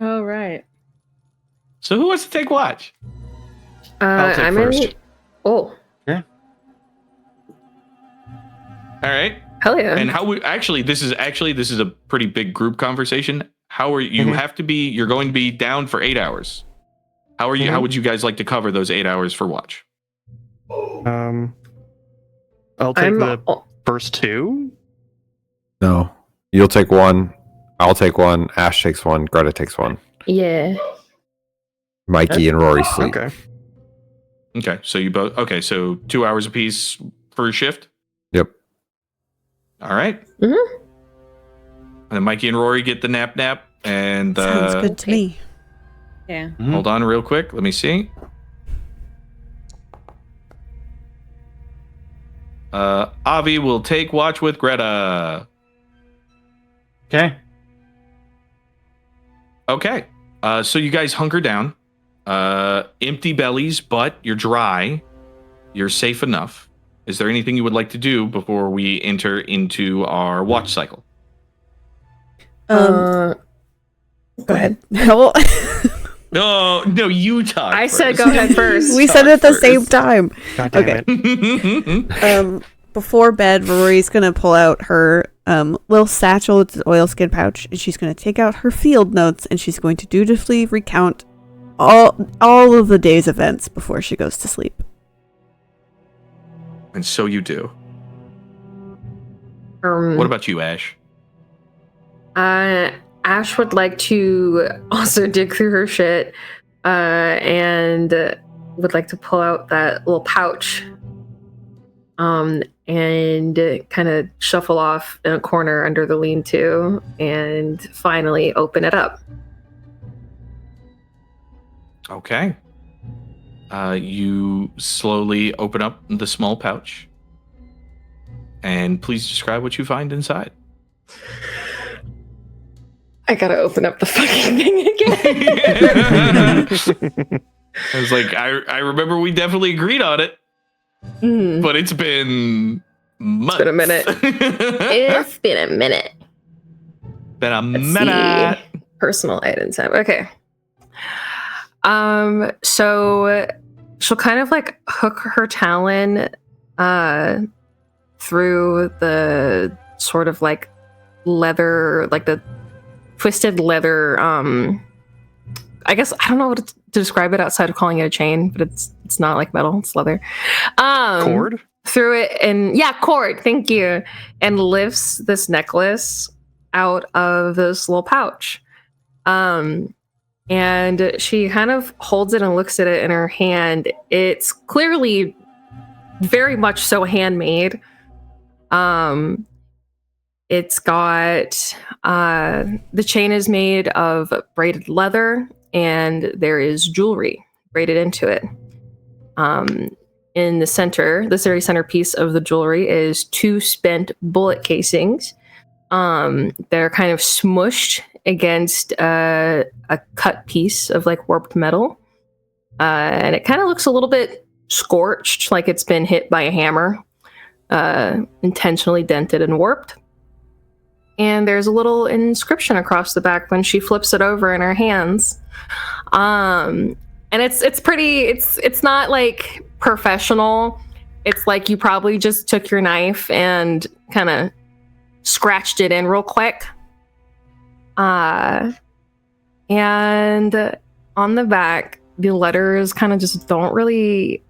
Oh, right. So who wants to take watch? I'll take I'm first. in. Oh, All right. hell yeah. And how we this is a pretty big group conversation. How are you Mhm. you're going to be down for 8 hours. How are you how would you guys like to cover those 8 hours for watch? I'll take I'm. the Oh, first two. No. You'll take one. I'll take one. Ashe takes one. Greta takes one. yeah. Mykie and Rory sleep. Okay. Okay. So you both so 2 hours apiece for a shift? Yep. All right. Mhm. And then Mykie and Rori get the nap, and Sounds good to me. Yeah. hold on real quick. Let me see. Avi will take watch with Greta. Okay. Okay. So you guys hunker down. Empty bellies, but you're dry. You're safe enough. Is there anything you would like to do before we enter into our watch cycle? Go ahead. No, you talk. I first. said go ahead first. We said it at the same time. God damn Okay. it. Before bed, Rory's gonna pull out her little satchel with the oilskin pouch, and she's gonna take out her field notes, and she's going to dutifully recount all of the day's events before she goes to sleep. And so you do. What about you, Ashe? Ashe would like to also dig through her shit and would like to pull out that little pouch and kind of shuffle off in a corner under the lean-to and finally open it up. Okay. You slowly open up the small pouch. And please describe what you find inside. I gotta open up the fucking thing again. I was like, I remember we definitely agreed on it, but it's been months. It's been a minute. It's been a minute. Been a Let's minute. see. Personal items. Okay. So she'll kind of like hook her talon through the sort of like leather, like the twisted leather. I guess I don't know what to describe it outside of calling it a chain, but it's not like metal, it's leather. Cord? Through it, and cord, thank you. And lifts this necklace out of this little pouch. And she kind of holds it and looks at it in her hand. It's clearly very much so handmade. It's got the chain is made of braided leather, and there is jewelry braided into it. In the center, the very centerpiece of the jewelry is 2 spent bullet casings. They're kind of smushed against a cut piece of like warped metal. And it kind of looks a little bit scorched, like it's been hit by a hammer, intentionally dented and warped. And there's a little inscription across the back when she flips it over in her hands. And it's pretty, it's not like professional. It's like you probably just took your knife and kind of scratched it in real quick. And on the back, the letters kind of just don't really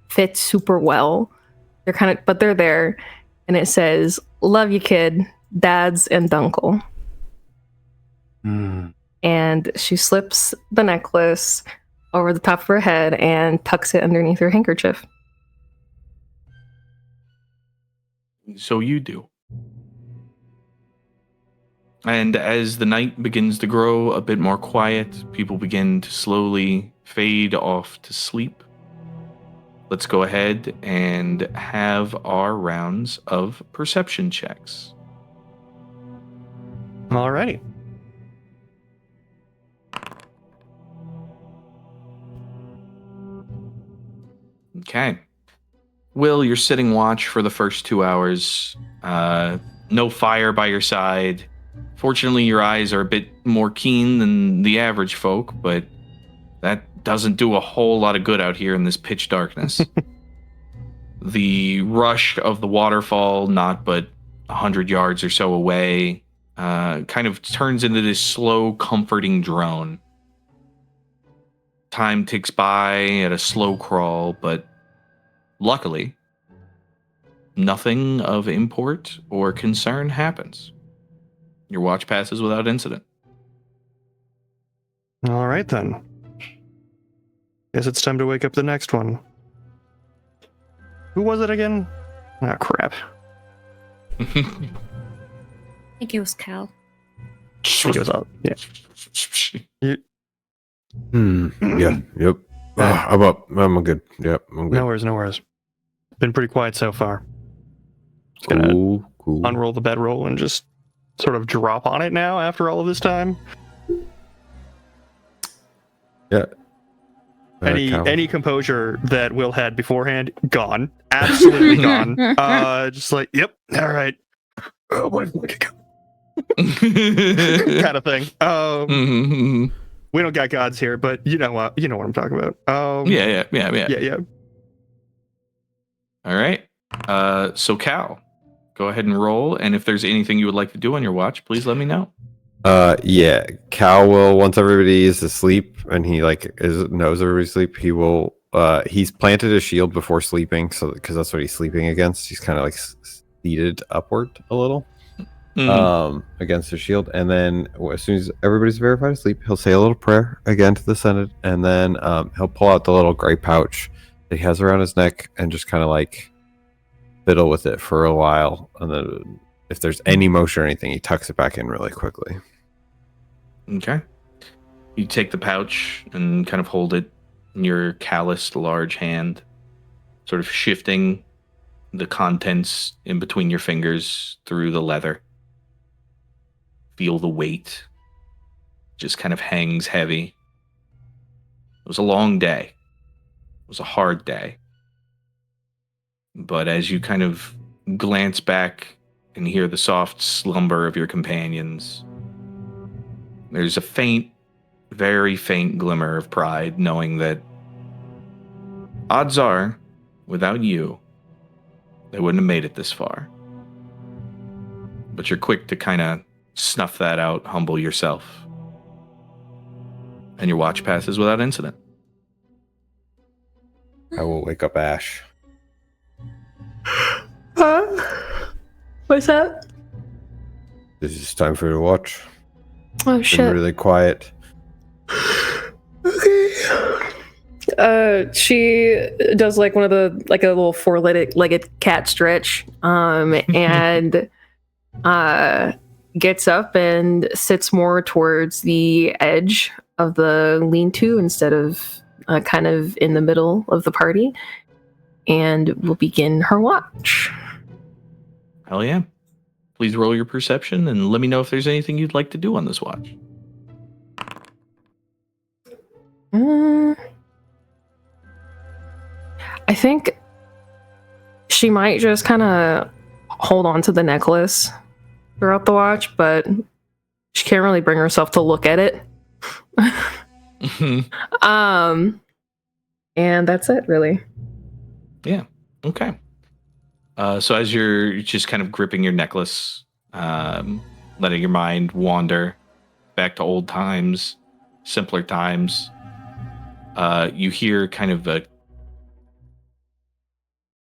fit super well. They're kind of, but they're there. And it says, "Love you, kid. Dads and Dunkle." And she slips the necklace over the top of her head and tucks it underneath her handkerchief. So you do. And as the night begins to grow a bit more quiet, people begin to slowly fade off to sleep. Let's go ahead and have our rounds of perception checks. Alrighty. Okay. Will, you're sitting watch for the first 2 hours. No fire by your side. Fortunately, your eyes are a bit more keen than the average folk, but that doesn't do a whole lot of good out here in this pitch darkness. The rush of the waterfall, not but 100 yards or so away, kind of turns into this slow, comforting drone. Time ticks by at a slow crawl, but luckily, nothing of import or concern happens. Your watch passes without incident. All right, then. Guess it's time to wake up the next one. Who was it again? Oh, crap. I think it was Cal. I think it was all, yeah. Yeah. Yep. I'm up. I'm good. Yep. I'm good. No worries. Been pretty quiet so far. Just gonna Cool. unroll the bedroll and just sort of drop on it now after all of this time. Yeah. Any composure that Will had beforehand, gone. Absolutely gone. Just like, yep, all right. Oh, boy, kind of thing. We don't got gods here, but you know what I'm talking about. Yeah. All right. So Cal, go ahead and roll, and if there's anything you would like to do on your watch, please let me know. Yeah. Cal will, once everybody is asleep and he knows everybody's asleep, he will. He's planted a shield before sleeping, so because that's what he's sleeping against. He's kind of like seated upward a little. Against the shield, and then as soon as everybody's verified asleep, he'll say a little prayer again to the Senate, and then he'll pull out the little gray pouch that he has around his neck and just kind of like fiddle with it for a while, and then if there's any motion or anything, he tucks it back in really quickly. Okay. You take the pouch and kind of hold it in your calloused large hand, sort of shifting the contents in between your fingers through the leather. Feel the weight. Just kind of hangs heavy. It was a long day. It was a hard day. But as you kind of glance back and hear the soft slumber of your companions, there's a faint, very faint glimmer of pride, knowing that odds are, without you, they wouldn't have made it this far. But you're quick to kind of snuff that out, humble yourself. And your watch passes without incident. I will wake up Ashe. What's that? This is time for you to watch. Oh Been shit. really quiet. Okay. She does like one of the a little four-legged cat stretch, and gets up and sits more towards the edge of the lean-to instead of kind of in the middle of the party, and will begin her watch. Hell yeah. Please roll your perception and let me know if there's anything you'd like to do on this watch. I think she might just kind of hold on to the necklace throughout the watch, but she can't really bring herself to look at it. And that's it, really. Yeah. Okay. So as you're just kind of gripping your necklace, letting your mind wander back to old times, simpler times, you hear kind of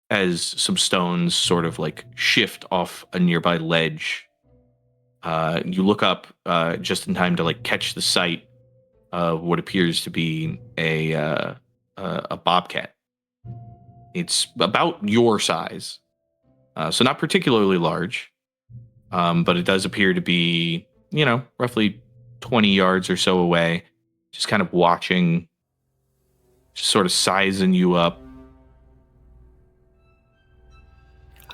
as some stones sort of like shift off a nearby ledge. You look up just in time to like catch the sight of what appears to be a bobcat. It's about your size, so not particularly large, but it does appear to be, roughly 20 yards or so away, just kind of watching, just sort of sizing you up.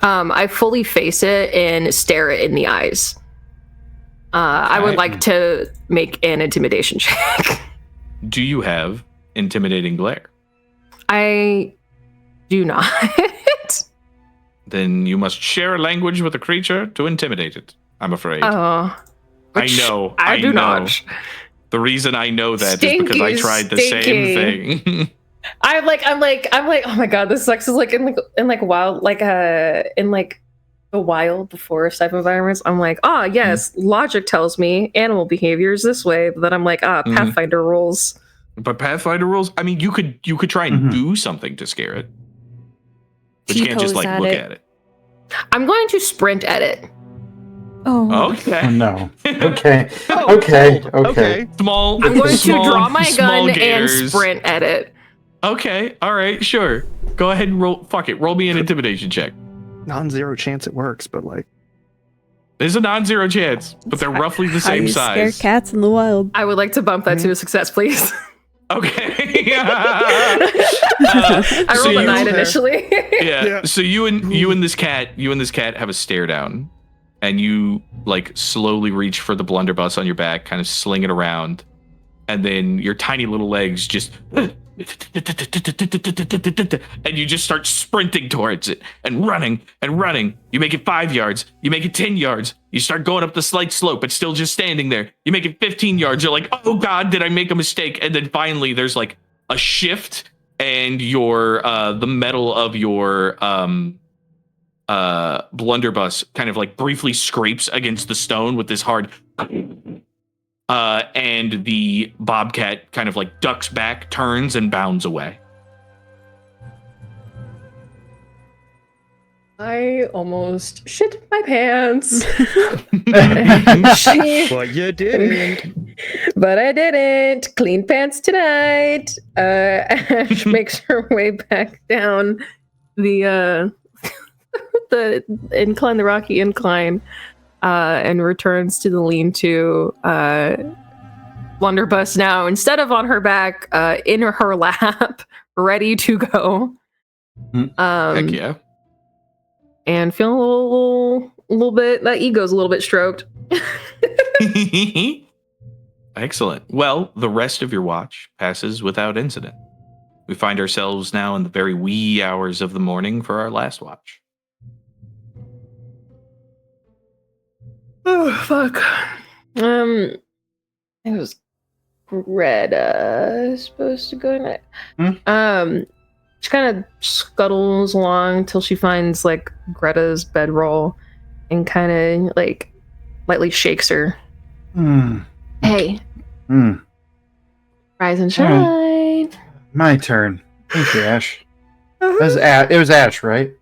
I fully face it and stare it in the eyes. I would like to make an intimidation check. Do you have intimidating glare? I do not. Then you must share a language with a creature to intimidate it, I'm afraid. Oh. I know. I do know. not. The reason I know that is because I tried the same thing. I'm like, oh my god, this sucks. Is like in wild, in the wild, the forest type environments. I'm like, yes, logic tells me animal behavior is this way. But then I'm like, Pathfinder rules. But Pathfinder rules, I mean, you could try and do something to scare it. But you can't just look at it. I'm going to sprint at it. Oh. Okay. Oh, no. Okay. Okay. Small. I'm going to draw my gun gators. and sprint at it. Okay. All right. Sure. Go ahead and roll. Fuck it. Roll me an intimidation check. Non-zero chance it works, but There's a non-zero chance, but they're roughly the How same you size. scare cats in the wild. I would like to bump that to a success, please. Okay. I So rolled a you- 9 initially. Yeah. Yeah. So you and this cat have a stare down, and you like slowly reach for the blunderbuss on your back, kind of sling it around, and then your tiny little legs just and you just start sprinting towards it and running and running. You make it 5 yards, you make it 10 yards, you start going up the slight slope, but still just standing there. You make it 15 yards, you're like, oh god, did I make a mistake? And then finally there's like a shift, and your the metal of your blunderbuss kind of like briefly scrapes against the stone with this hard and the bobcat kind of like ducks back, turns, and bounds away. I almost shit my pants. But you didn't. But I didn't. Clean pants tonight. Ashe makes her way back down the the incline, the rocky incline, and returns to the lean-to. Blunderbuss now, instead of on her back, in her lap, ready to go. Heck yeah. And feeling a little bit, that ego's a little bit stroked. Excellent. Well, the rest of your watch passes without incident. We find ourselves now in the very wee hours of the morning for our last watch. Oh, fuck. It was Greta supposed to go next. She kind of scuttles along till she finds like Greta's bedroll and kind of like lightly shakes her. Hey, rise and shine. My turn. Thank you, Ashe. It was Ashe, right?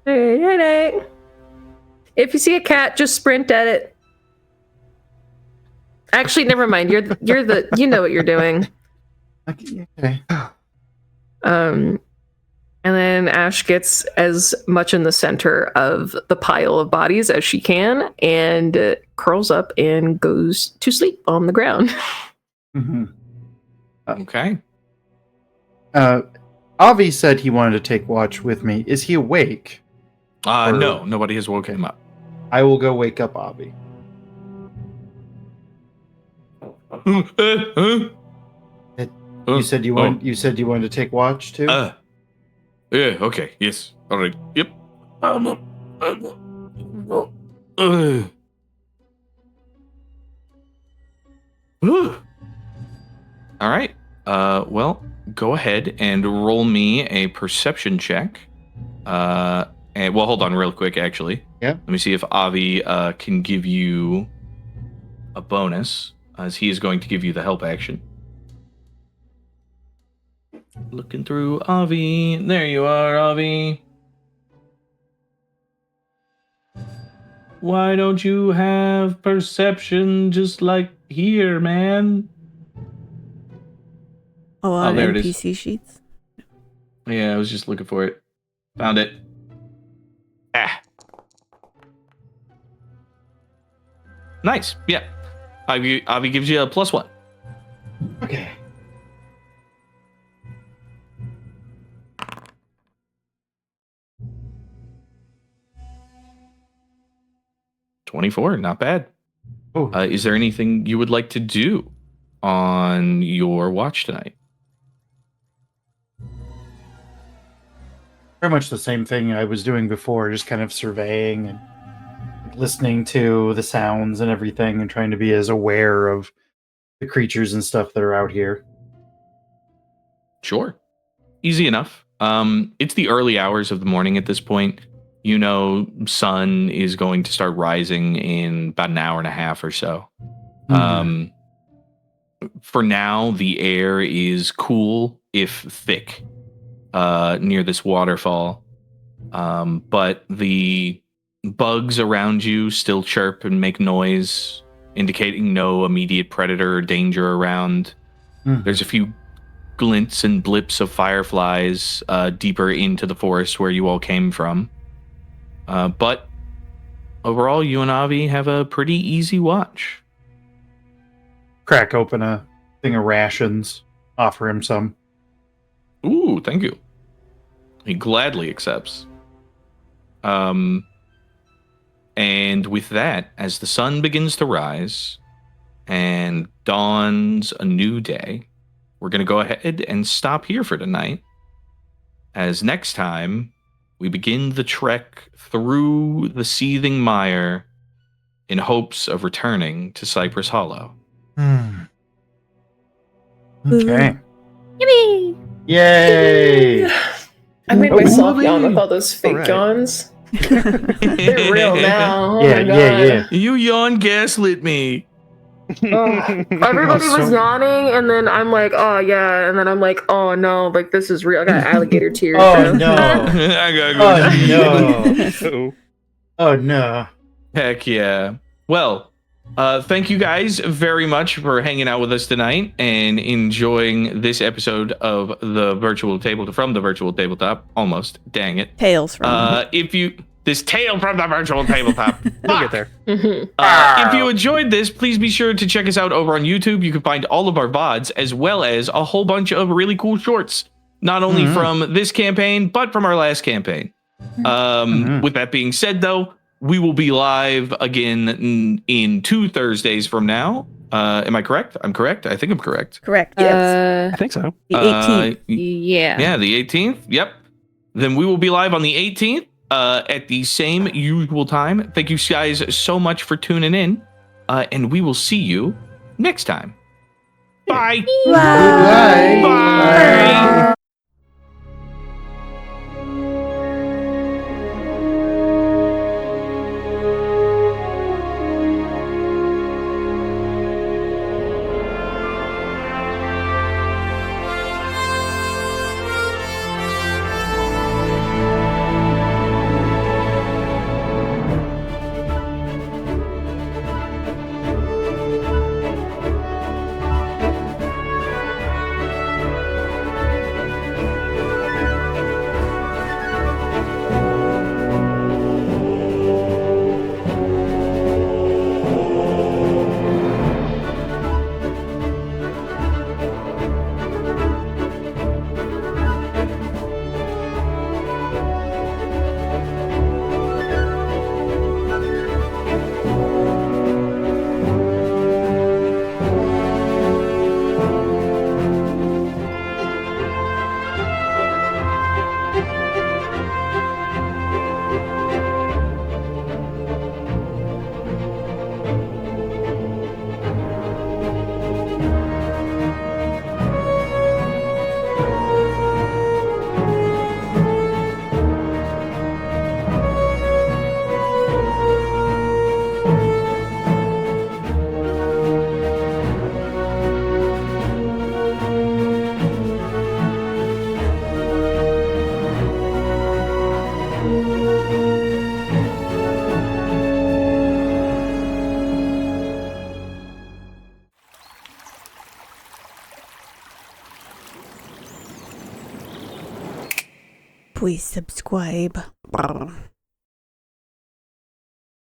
Hey. If you see a cat, just sprint at it. Actually, never mind. You know what you're doing. Okay. And then Ashe gets as much in the center of the pile of bodies as she can and curls up and goes to sleep on the ground. Okay. Avi said he wanted to take watch with me. Is he awake? No, nobody has woken him up. I will go wake up Avi. You said you wanted to take watch too? Yeah, okay, yes. All right. Yep. All right. Well, go ahead and roll me a perception check. And well, hold on real quick, actually. Yeah. Let me see if Avi can give you a bonus, as he is going to give you the help action. Looking through Avi. There you are, Avi. Why don't you have perception just like here, man? Oh, on there it is. NPC sheets. Yeah, I was just looking for it. Found it. Ah. Nice. Yeah. Avi gives you a +1. Okay. $24, not bad. Oh. Is there anything you would like to do on your watch tonight? Very much the same thing I was doing before, just kind of surveying and listening to the sounds and everything and trying to be as aware of the creatures and stuff that are out here. Sure. Easy enough. It's the early hours of the morning at this point. You know, sun is going to start rising in about an hour and a half or so. For now, the air is cool, if thick, near this waterfall. But the bugs around you still chirp and make noise, indicating no immediate predator or danger around. There's a few glints and blips of fireflies deeper into the forest where you all came from. But overall, you and Avi have a pretty easy watch. Crack open a thing of rations. Offer him some. Ooh, thank you. He gladly accepts. And with that, as the sun begins to rise and dawns a new day, we're going to go ahead and stop here for tonight. As next time, we begin the trek through the seething mire in hopes of returning to Cypress Hollow. Okay. Yippee! Yay! I made Oh, myself yawn really? with all those fake Alright. yawns. They're real now. Oh my God. yeah. You yawn gaslit me. Everybody Oh, so- was yawning, and then I'm like, oh yeah, and then I'm like, oh no, like this is real. I got alligator tears. Oh bro. no! I gotta go. Oh no! Uh-oh. Oh no! Heck yeah. Well, thank you guys very much for hanging out with us tonight and enjoying this episode of the virtual tabletop from the virtual tabletop. Almost, dang it. Tales from. This tale from the virtual tabletop. We'll get there. Mhm. If you enjoyed this, please be sure to check us out over on YouTube. You can find all of our VODs as well as a whole bunch of really cool shorts, not only from this campaign, but from our last campaign. With that being said, though, we will be live again in 2 Thursdays from now. Am I correct? I'm correct. I think I'm correct. Correct. Yes. I think so. The 18th. Yeah. Yeah, the 18th. Yep. Then we will be live on the 18th at the same usual time. Thank you guys so much for tuning in. And we will see you next time. Bye. Bye. Bye. Please subscribe.